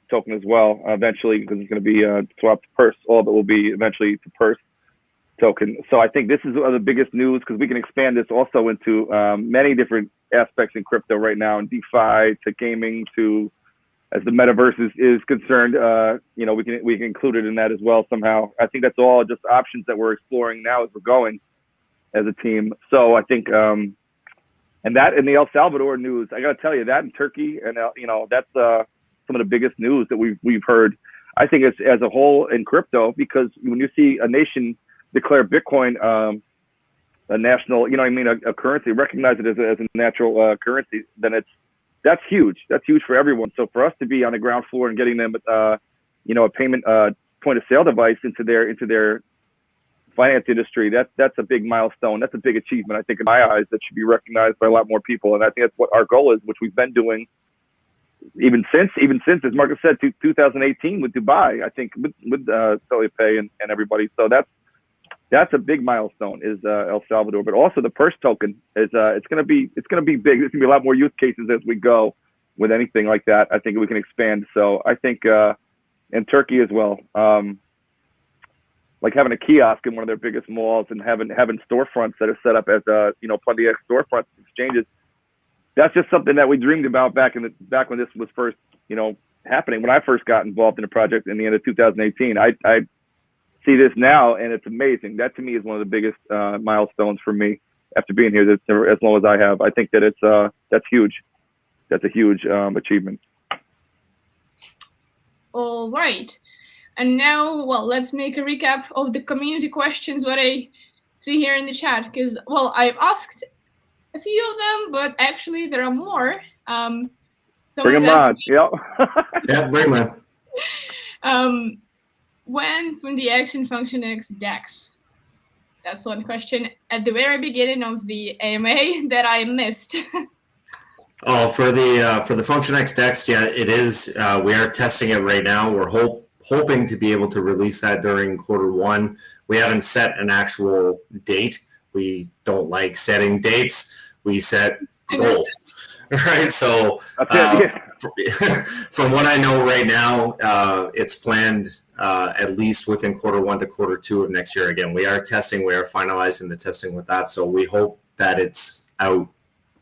token as well eventually, because it's going to be swapped to purse. All of it will be eventually to purse token. So I think this is one of the biggest news, because we can expand this also into many different aspects in crypto right now, in DeFi to gaming to, as the metaverse is concerned, we can include it in that as well somehow. I think that's all just options that we're exploring now as we're going as a team. So I think, and that in the El Salvador news, I got to tell you, that in Turkey, and that's some of the biggest news that we've heard. I think it's as a whole in crypto, because when you see a nation declare Bitcoin a national, a currency, recognize it as a natural currency, then that's huge. That's huge for everyone. So for us to be on the ground floor and getting them, a payment point of sale device into their finance industry, that's a big milestone. That's a big achievement, I think, in my eyes, that should be recognized by a lot more people. And I think that's what our goal is, which we've been doing even since, as Marcus said, 2018 with Dubai, I think, with Pay and everybody. So that's a big milestone, is El Salvador. But also the purse token is it's gonna be big. There's gonna be a lot more use cases as we go with anything like that. I think we can expand. So I think in Turkey as well, like having a kiosk in one of their biggest malls and having storefronts that are set up as PundiX storefronts exchanges. That's just something that we dreamed about back when this was first happening. When I first got involved in the project in the end of 2018, I see this now, and it's amazing. That to me is one of the biggest milestones for me after being here as long as I have. I think that that's huge. That's a huge achievement. All right. And now, let's make a recap of the community questions, what I see here in the chat, because, I've asked a few of them, but actually there are more. Bring them on. Yep. Yeah, bring them on. When PundiX and FunctionX DEX? That's one question at the very beginning of the AMA that I missed. Oh, for the FunctionX DEX, yeah, it is. We are testing it right now. We're hoping to be able to release that during Q1. We haven't set an actual date. We don't like setting dates. We set goals, right? So from what I know right now, it's planned at least within Q1 to Q2 of next year. Again, we are testing. We are finalizing the testing with that. So we hope that it's out,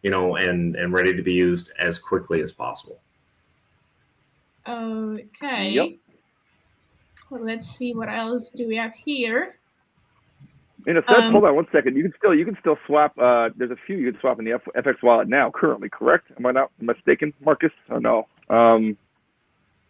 and ready to be used as quickly as possible. Okay. Yep. Well, let's see what else do we have here. In a sense, hold on one second. You can still swap. There's a few you can swap in the FX wallet now, currently, correct? Am I not mistaken, Marcus? Or no?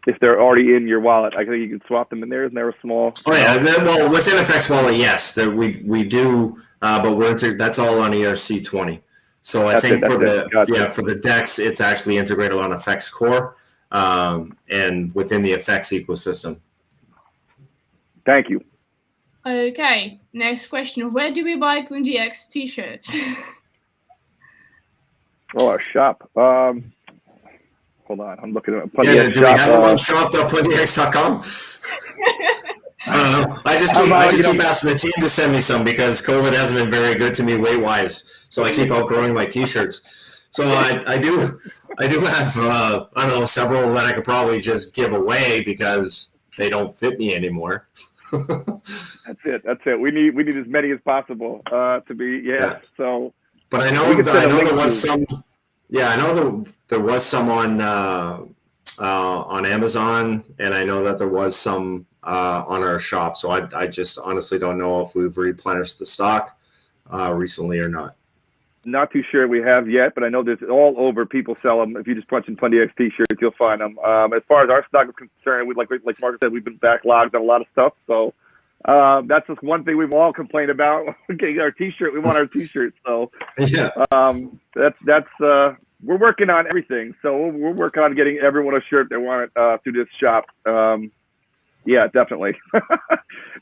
If they're already in your wallet, I think you can swap them in there. Isn't there a small? Oh yeah, well within FX wallet, yes, we do, but that's all on ERC20. So I think for the DEX, it's actually integrated on FX Core and within the FX ecosystem. Thank you. Okay, next question. Where do we buy PundiX t-shirts? Our shop. Hold on, I'm looking at PundiX shop. Do we have them on shop.pundix.com? I don't know. I just keep asking the team to send me some, because COVID hasn't been very good to me weight-wise. So I keep outgrowing my t-shirts. So I do have several that I could probably just give away because they don't fit me anymore. That's it. We need as many as possible to be. So, but I know there was some. Yeah, I know there was some on Amazon, and I know that there was some on our shop. So I just honestly don't know if we've replenished the stock recently or not. Not too sure we have yet, but I know there's all over. People sell them. If you just punch in PundiX t-shirts, you'll find them. As far as our stock is concerned, like Marcus said, we've been backlogged on a lot of stuff. So that's just one thing we've all complained about. Getting our t-shirt, we want our t-shirt. So yeah, that's we're working on everything. So we're working on getting everyone a shirt they want through this shop. Yeah, definitely.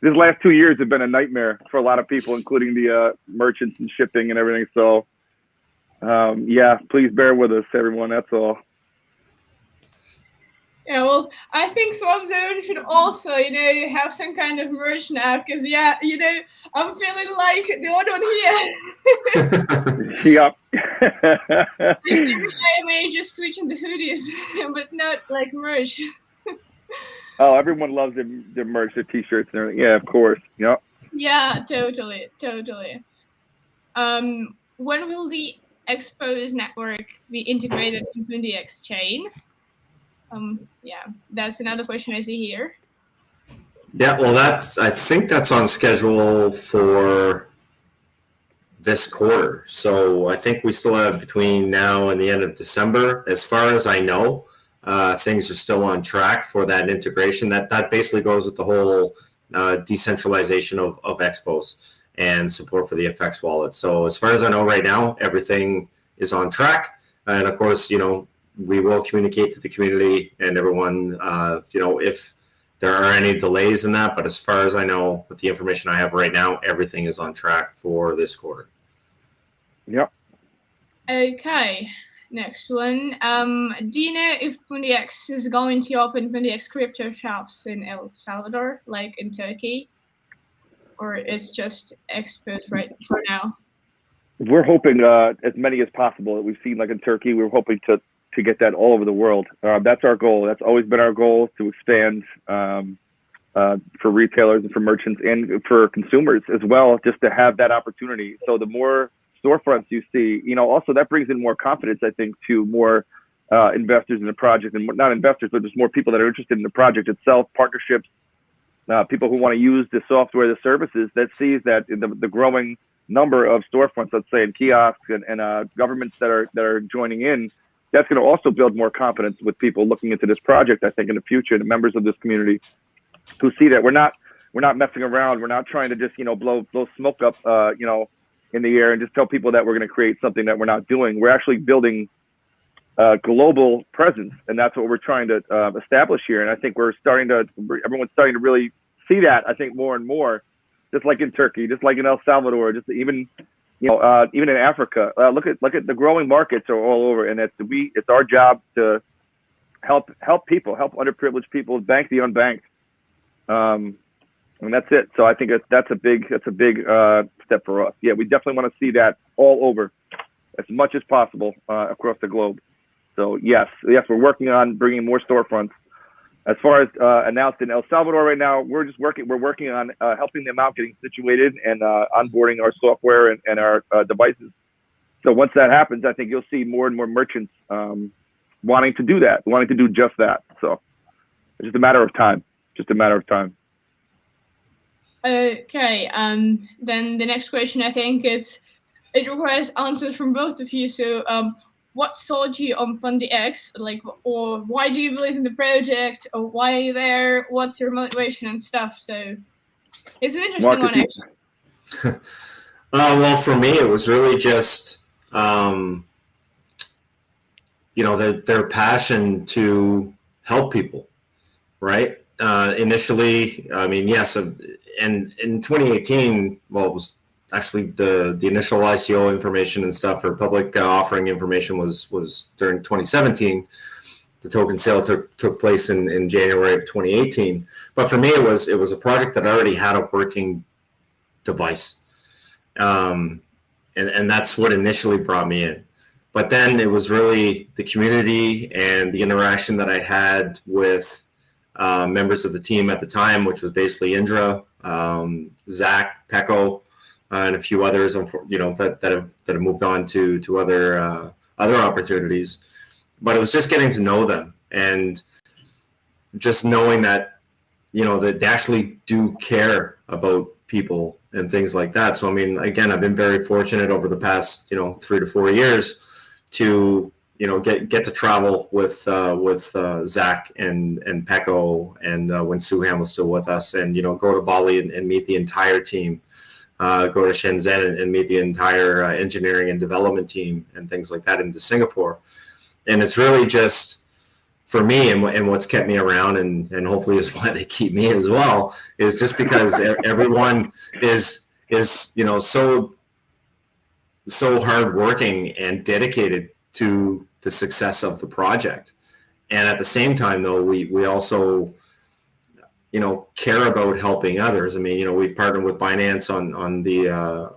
These last 2 years have been a nightmare for a lot of people, including the merchants and shipping and everything. So, yeah, please bear with us, everyone. That's all. Yeah, well, I think Swapzone should also, have some kind of merch now, because, I'm feeling like the odd one here. Yep. I may just switch into hoodies, but not like merch. Oh, everyone loves their merch, their T-shirts and everything. Yeah, of course. Yep. Yeah, totally. When will the Xposed network be integrated in PundiX chain? Yeah, that's another question I see here. Yeah, well, I think that's on schedule for this quarter. So I think we still have between now and the end of December. As far as I know, things are still on track for that integration. That basically goes with the whole decentralization of Xposed and support for the FX wallet. So as far as I know right now, everything is on track. And of course, we will communicate to the community and everyone, if there are any delays in that. But as far as I know, with the information I have right now, everything is on track for this quarter. Yep. Okay, next one. Do you know if PundiX is going to open PundiX crypto shops in El Salvador, like in Turkey? Or it's just Xposed right for now? We're hoping as many as possible that we've seen, like in Turkey. We're hoping to get that all over the world. That's our goal. That's always been our goal, to expand for retailers and for merchants and for consumers as well, just to have that opportunity. So the more storefronts you see, also that brings in more confidence, I think, to more investors in the project, and not investors, but just more people that are interested in the project itself, partnerships, people who want to use the software, the services, that sees that in the growing number of storefronts, let's say in kiosks and governments that are joining in. That's going to also build more confidence with people looking into this project, I think, in the future, the members of this community who see that we're not messing around. We're not trying to just, blow smoke up, in the air and just tell people that we're going to create something that we're not doing. We're actually building a global presence, and that's what we're trying to establish here. And I think everyone's starting to really see that, I think, more and more, just like in Turkey, just like in El Salvador, just even in Africa. Look at the growing markets are all over, and it's our job to help people, help underprivileged people, bank the unbanked, and that's it. So I think that's a big step for us. Yeah, we definitely want to see that all over, as much as possible across the globe. So yes, we're working on bringing more storefronts. As far as announced in El Salvador right now, we're working on helping them out, getting situated and onboarding our software and our devices. So once that happens, I think you'll see more and more merchants wanting to do just that. So it's just a matter of time. Okay, then the next question, I think it requires answers from both of you. So what sold you on PundiX? Or why do you believe in the project? Or why are you there? What's your motivation and stuff? So it's an interesting one, actually. Well, for me, it was really just, their passion to help people, right? Initially, I mean, yes, and in 2018, well, it was actually the initial ICO information and stuff, or public offering information was during 2017. The token sale took place in January of 2018. But for me, it was a project that already had a working device, and that's what initially brought me in. But then it was really the community and the interaction that I had with members of the team at the time, which was basically Indra, Zach, Pecco, and a few others, that have moved on to other opportunities. But it was just getting to know them and just knowing that, that they actually do care about people and things like that. So, I mean, again, I've been very fortunate over the past, 3 to 4 years to, get to travel with Zach and Pecco and when Suhan was still with us, and, go to Bali and meet the entire team. go to Shenzhen and meet the entire engineering and development team and things like that into Singapore. And it's really just, for me, and what's kept me around, and hopefully is why they keep me as well, is just because everyone is so hardworking and dedicated to the success of the project. And at the same time, though, we also care about helping others. I mean, we've partnered with Binance on their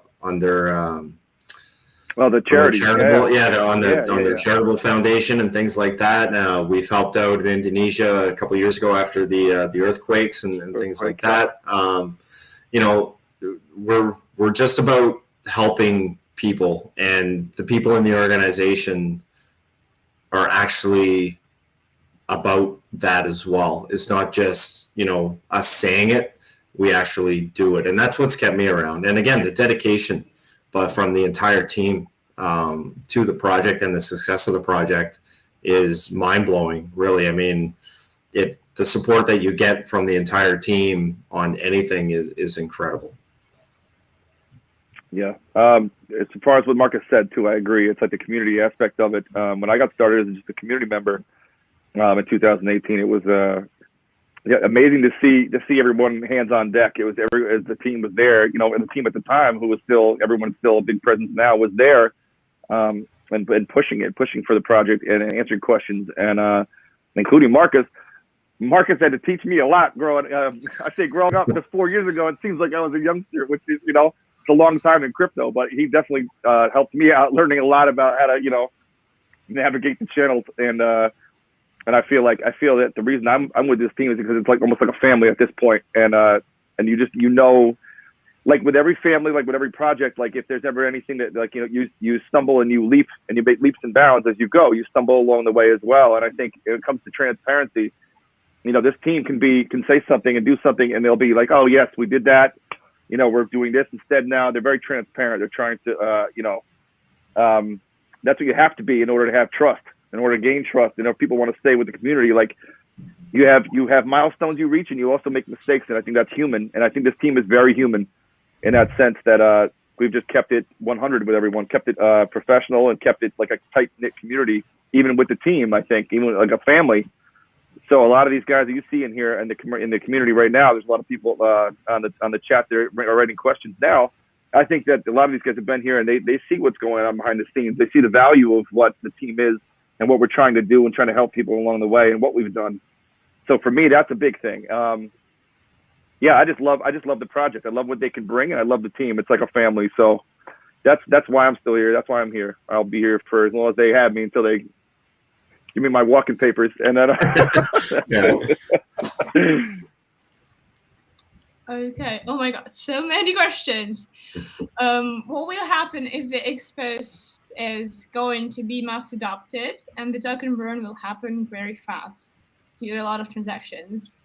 the charity, their charitable foundation and things like that. We've helped out in Indonesia a couple of years ago after the earthquakes and things like that. We're just about helping people, and the people in the organization are actually about that as well. It's not just, us saying it, we actually do it. And that's what's kept me around. And again, the dedication, but from the entire team to the project and the success of the project is mind-blowing, really. I mean, the support that you get from the entire team on anything is incredible. Yeah. As far as what Marcus said too, I agree. It's like the community aspect of it. When I got started as just a community member in 2018, it was amazing to see everyone hands on deck. It was as the team was there, and the team at the time, who was everyone's still a big presence now, was there and pushing for the project and answering questions, and including Marcus. Marcus had to teach me a lot growing up, because 4 years ago, it seems like I was a youngster, which is, it's a long time in crypto, but he definitely helped me out, learning a lot about how to, navigate the channels. And I feel that the reason I'm with this team is because it's like almost like a family at this point. And you just, like with every family, like with every project, like if there's ever anything that, like, you stumble and you leap and you make leaps and bounds as you go, you stumble along the way as well. And I think when it comes to transparency, this team can say something and do something, and they'll be like, oh yes, we did that. We're doing this instead now. They're very transparent. They're trying to, that's what you have to be in order to have trust, in order to gain trust. And if people want to stay with the community, like you have milestones you reach, and you also make mistakes. And I think that's human. And I think this team is very human in that sense, that we've just kept it 100 with everyone, kept it professional, and kept it like a tight knit community, even with the team. I think even like a family. So a lot of these guys that you see in here in the community right now, there's a lot of people on the chat there are writing questions now. I think that a lot of these guys have been here, and they see what's going on behind the scenes. They see the value of what the team is and what we're trying to do and trying to help people along the way and what we've done. So for me, that's a big thing. I just love the project. I love what they can bring, and I love the team. It's like a family. So that's why I'm still here. That's why I'm here. I'll be here for as long as they have me, until they give me my walking papers, and then. Okay. Oh my God, so many questions. What will happen if the Xposed is going to be mass adopted and the token burn will happen very fast due to a lot of transactions?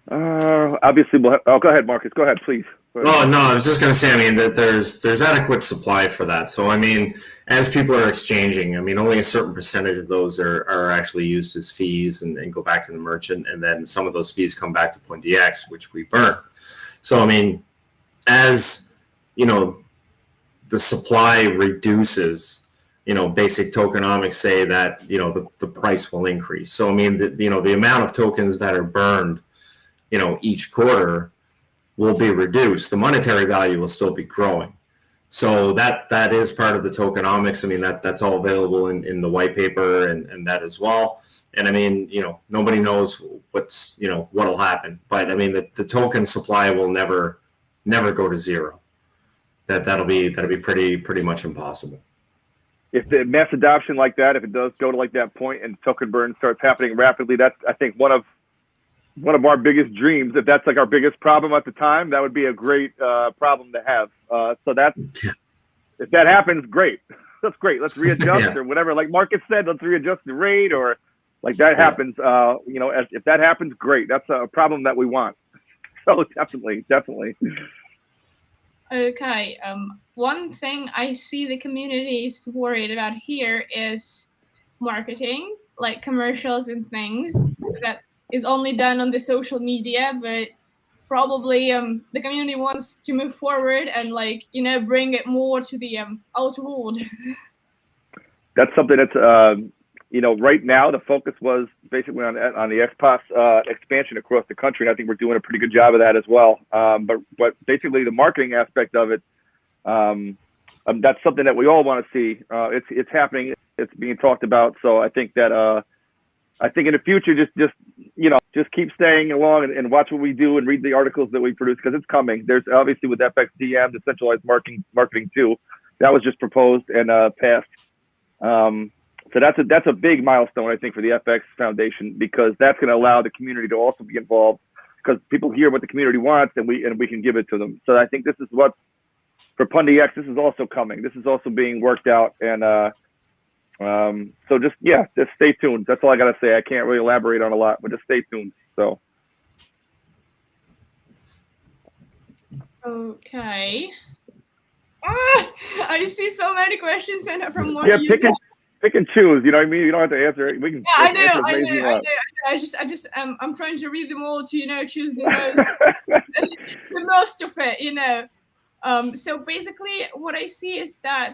Obviously, go ahead, Marcus. Go ahead, please. Oh, no, I was just going to say, I mean, that there's adequate supply for that. So, I mean, as people are exchanging, I mean, only a certain percentage of those are actually used as fees and go back to the merchant. And then some of those fees come back to PundiX, which we burn. So, I mean, as, the supply reduces, basic tokenomics say that, the price will increase. So, I mean, the amount of tokens that are burned, each quarter will be reduced. The monetary value will still be growing. So that is part of the tokenomics. I mean, that's all available in the white paper and that as well. And I mean, nobody knows what'll happen. But I mean, the token supply will never go to zero. That'll be pretty much impossible. If the mass adoption like that, if it does go to like that point and token burn starts happening rapidly, that's, I think, one of our biggest dreams. If that's like our biggest problem at the time, that would be a great problem to have. So if that happens, great. That's great. Let's readjust or whatever. Like Marcus said, let's readjust the rate, or like that happens. If that happens, great. That's a problem that we want. So definitely. Okay. One thing I see the community is worried about here is marketing, like commercials and things that is only done on the social media, but probably the community wants to move forward and like bring it more to the outer world. That's something that's right now the focus was basically on the Xposed expansion across the country, and I think we're doing a pretty good job of that as well. But basically the marketing aspect of it, that's something that we all want to see. It's happening. It's being talked about. So I think that I think in the future, just keep staying along and watch what we do and read the articles that we produce, because it's coming. There's obviously with FXDM, decentralized marketing too, that was just proposed and passed. So that's a big milestone, I think, for the FX Foundation, because that's going to allow the community to also be involved, because people hear what the community wants and we can give it to them. So I think this is what for PundiX, this is also coming. This is also being worked out, and so just stay tuned. That's all I gotta say. I can't really elaborate on a lot, but just stay tuned. So okay. I see so many questions and from one user. Pick and choose. You know what I mean? You don't have to answer it. We can. Yeah, I know. I'm trying to read them all to choose the most the most of it. So basically, what I see is that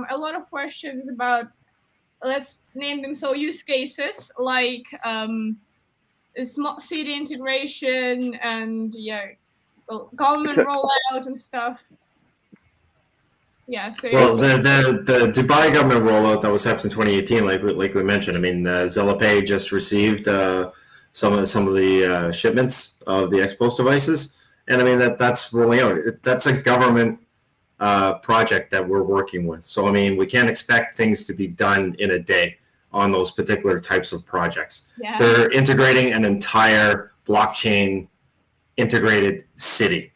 a lot of questions about, let's name them, so use cases like smart city integration and government rollout and stuff. Yeah. So well, the Dubai government rollout that was happened in 2018, like we mentioned. I mean, Zella Pay just received some of the shipments of the Xposed devices. And I mean, that's rolling out. That's a government project that we're working with. So, I mean, we can't expect things to be done in a day on those particular types of projects. Yeah. They're integrating an entire blockchain integrated city.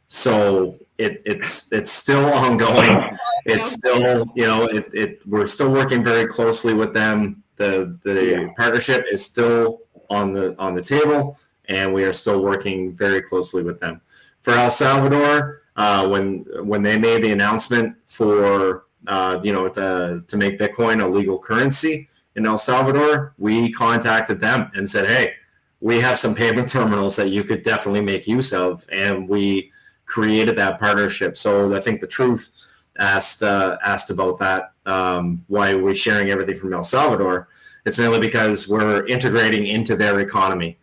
So it's still ongoing. It's still, we're still working very closely with them. The partnership is still on the table, and we are still working very closely with them. For El Salvador, when they made the announcement for to make Bitcoin a legal currency in El Salvador, we contacted them and said, hey, we have some payment terminals that you could definitely make use of, and we created that partnership. So I think the Truth asked about that, why we're sharing everything from El Salvador. It's mainly because we're integrating into their economy.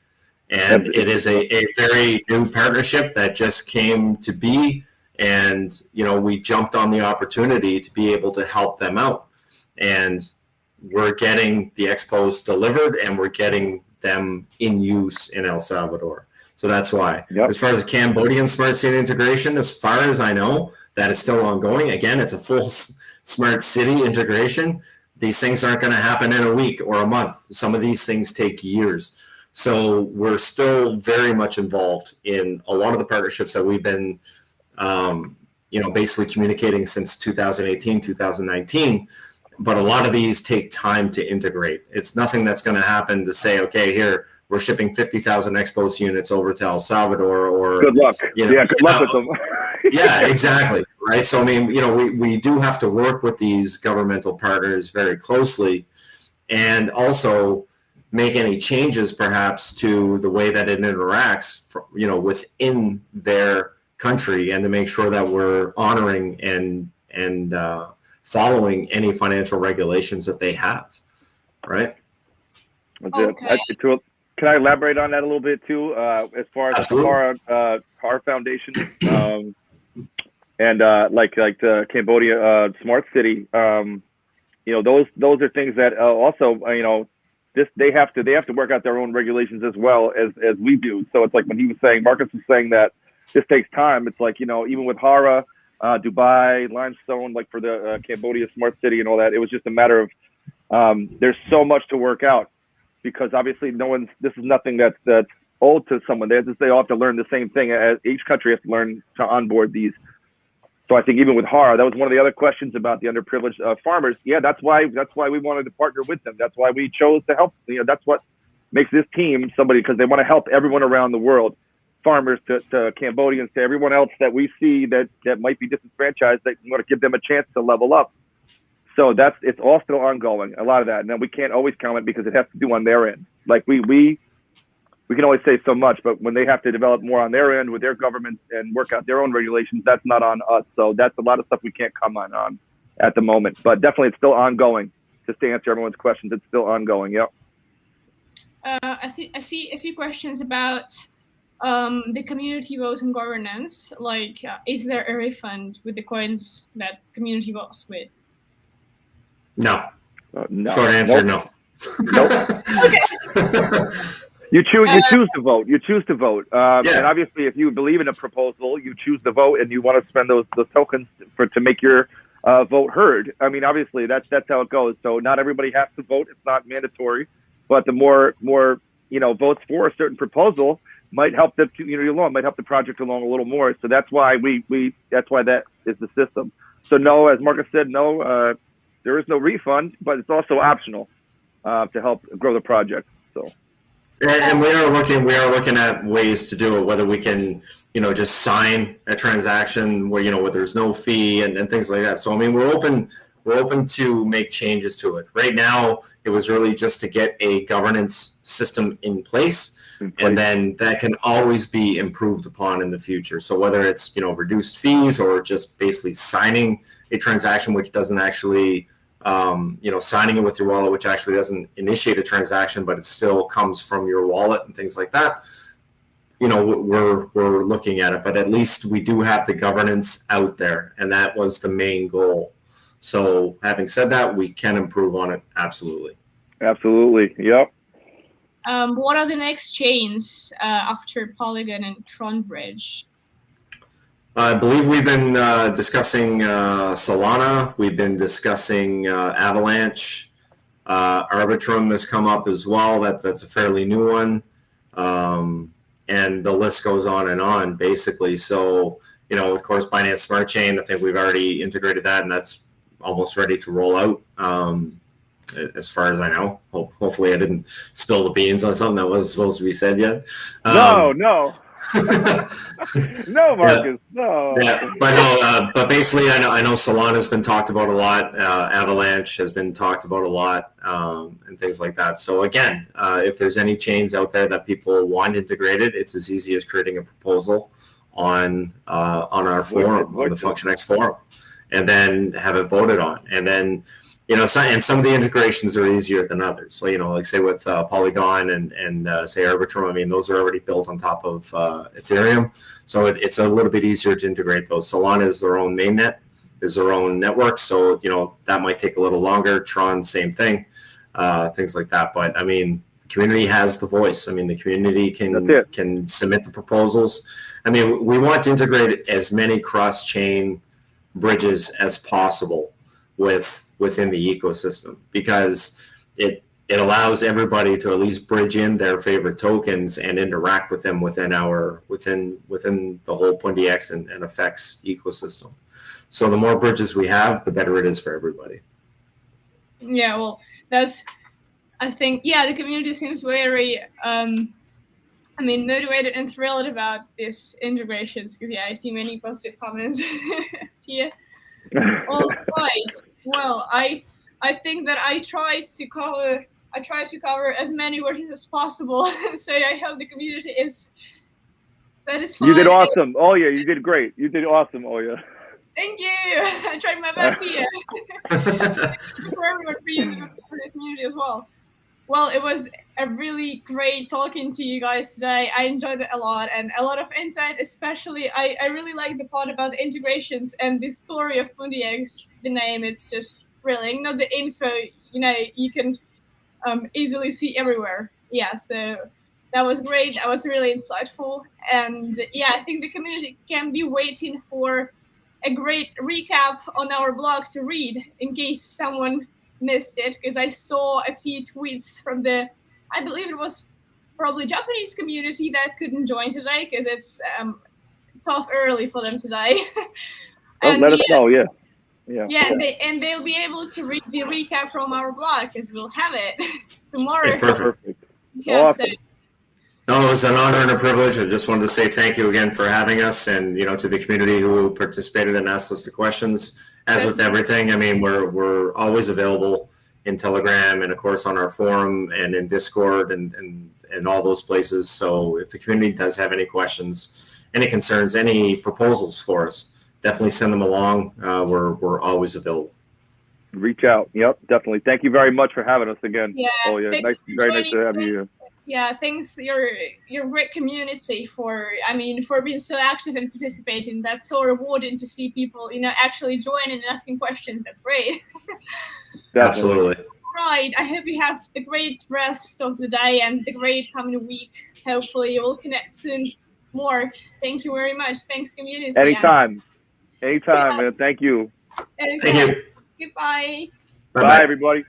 And it is a very new partnership that just came to be. And, we jumped on the opportunity to be able to help them out. And we're getting the Xposed delivered, and we're getting them in use in El Salvador. So that's why. Yep. As far as the Cambodian smart city integration, as far as I know, that is still ongoing. Again, it's a full smart city integration. These things aren't going to happen in a week or a month. Some of these things take years. So we're still very much involved in a lot of the partnerships that we've been, basically communicating since 2018, 2019. But a lot of these take time to integrate. It's nothing that's going to happen to say, okay, here, we're shipping 50,000 Xposed units over to El Salvador, or good luck. Good luck with them. Yeah, exactly. Right. So, I mean, we do have to work with these governmental partners very closely, and also make any changes perhaps to the way that it interacts, within their country, and to make sure that we're honoring and following any financial regulations that they have. Right. Okay. Can I elaborate on that a little bit too? As far as the Har Foundation, and like the Cambodia Smart City, those are things that also they have to work out their own regulations as well as we do. So it's like when Marcus was saying that this takes time. It's like even with Hara, Dubai, Limestone, like for the Cambodia Smart City and all that, it was just a matter of there's so much to work out. Because obviously this is nothing that's old to someone. They all have to learn the same thing. As each country has to learn to onboard these. So I think even with Hara, that was one of the other questions about the underprivileged farmers. Yeah, that's why we wanted to partner with them. That's why we chose to help. That's what makes this team somebody, because they want to help everyone around the world, farmers to Cambodians, to everyone else that we see that might be disenfranchised. That we want to give them a chance to level up. So it's all still ongoing, a lot of that. And then we can't always comment because it has to do on their end. Like we we can only say so much, but when they have to develop more on their end with their government and work out their own regulations, that's not on us. So that's a lot of stuff we can't comment on at the moment. But definitely, it's still ongoing. Just to answer everyone's questions, it's still ongoing. Yep. I see a few questions about the community vote and governance. Like, is there a refund with the coins that community votes with? No. No. Short answer, no. Nope. You choose to vote. You choose to vote. And obviously, if you believe in a proposal, you choose to vote, and you want to spend those tokens to make your vote heard. I mean, obviously, that's how it goes. So not everybody has to vote. It's not mandatory, but the more votes for a certain proposal might help the might help the project along a little more. So that's why that is the system. So no, as Marcus said, no, there is no refund, but it's also optional to help grow the project. So. And we are looking at ways to do it, whether we can, just sign a transaction where there's no fee and things like that. So I mean, we're open to make changes to it. Right now, it was really just to get a governance system in place, and then that can always be improved upon in the future. So whether it's reduced fees or just basically signing a transaction which doesn't actually signing it with your wallet, which actually doesn't initiate a transaction, but it still comes from your wallet and things like that. We're looking at it, but at least we do have the governance out there, and that was the main goal. So having said that, we can improve on it. Absolutely. Absolutely. Yep. What are the next chains after Polygon and Tron Bridge? I believe we've been discussing Solana. We've been discussing Avalanche. Arbitrum has come up as well. That's a fairly new one. And the list goes on, basically. So, of course, Binance Smart Chain, I think we've already integrated that, and that's almost ready to roll out, as far as I know. Hopefully I didn't spill the beans on something that wasn't supposed to be said yet. No. No, Marcus. No. Yeah, but basically, I know Solana has been talked about a lot. Avalanche has been talked about a lot, and things like that. So again, if there's any chains out there that people want integrated, it's as easy as creating a proposal on our forum, on the FunctionX forum, and then have it voted on. And then, some of the integrations are easier than others. So, like say with Polygon and say Arbitrum, I mean, those are already built on top of Ethereum. So it's a little bit easier to integrate those. Solana is their own mainnet, is their own network. So, that might take a little longer. Tron, same thing, things like that. But I mean, the community has the voice. I mean, the community can submit the proposals. I mean, we want to integrate as many cross-chain bridges as possible within the ecosystem, because it allows everybody to at least bridge in their favorite tokens and interact with them within the whole PundiX and FX ecosystem. So the more bridges we have, the better it is for everybody. Yeah, well, I think the community seems very motivated and thrilled about this integrations, because I see many positive comments here. All right. Well, I think that I tried to cover as many versions as possible. So I hope the community is satisfied. You did awesome. Oh yeah, you did great. You did awesome. Oh yeah. Thank you. I tried my best here. For everyone, for you, for the community as well. Well, it was a really great talking to you guys today. I enjoyed it a lot, and a lot of insight, especially. I really like the part about the integrations and the story of PundiX. The name is just thrilling. The info, you can easily see everywhere. Yeah, so that was great. That was really insightful. And I think the community can be waiting for a great recap on our blog to read in case someone missed it, because I saw a few tweets from I believe it was probably Japanese community that couldn't join today because it's tough early for them today. And let us know, yeah. And they'll be able to read the recap from our blog, because we'll have it tomorrow. Okay, perfect. Yeah, awesome. No, it was an honor and a privilege. I just wanted to say thank you again for having us, and to the community who participated and asked us the questions. As with everything, I mean, we're always available. in Telegram, and of course on our forum and in Discord and all those places. So if the community does have any questions, any concerns, any proposals for us, definitely send them along. We're always available. Reach out. Yep, definitely. Thank you very much for having us again. Yeah, Oh yeah, thanks for very nice to joining. have you here. Yeah, thanks your great community for being so active and participating. That's so rewarding to see people, actually join and asking questions. That's great. Absolutely. Right. I hope you have a great rest of the day and the great coming week. Hopefully you will connect soon more. Thank you very much. Thanks, community. Anytime, Yeah. man. Thank you. Thank you. Goodbye. Bye, everybody.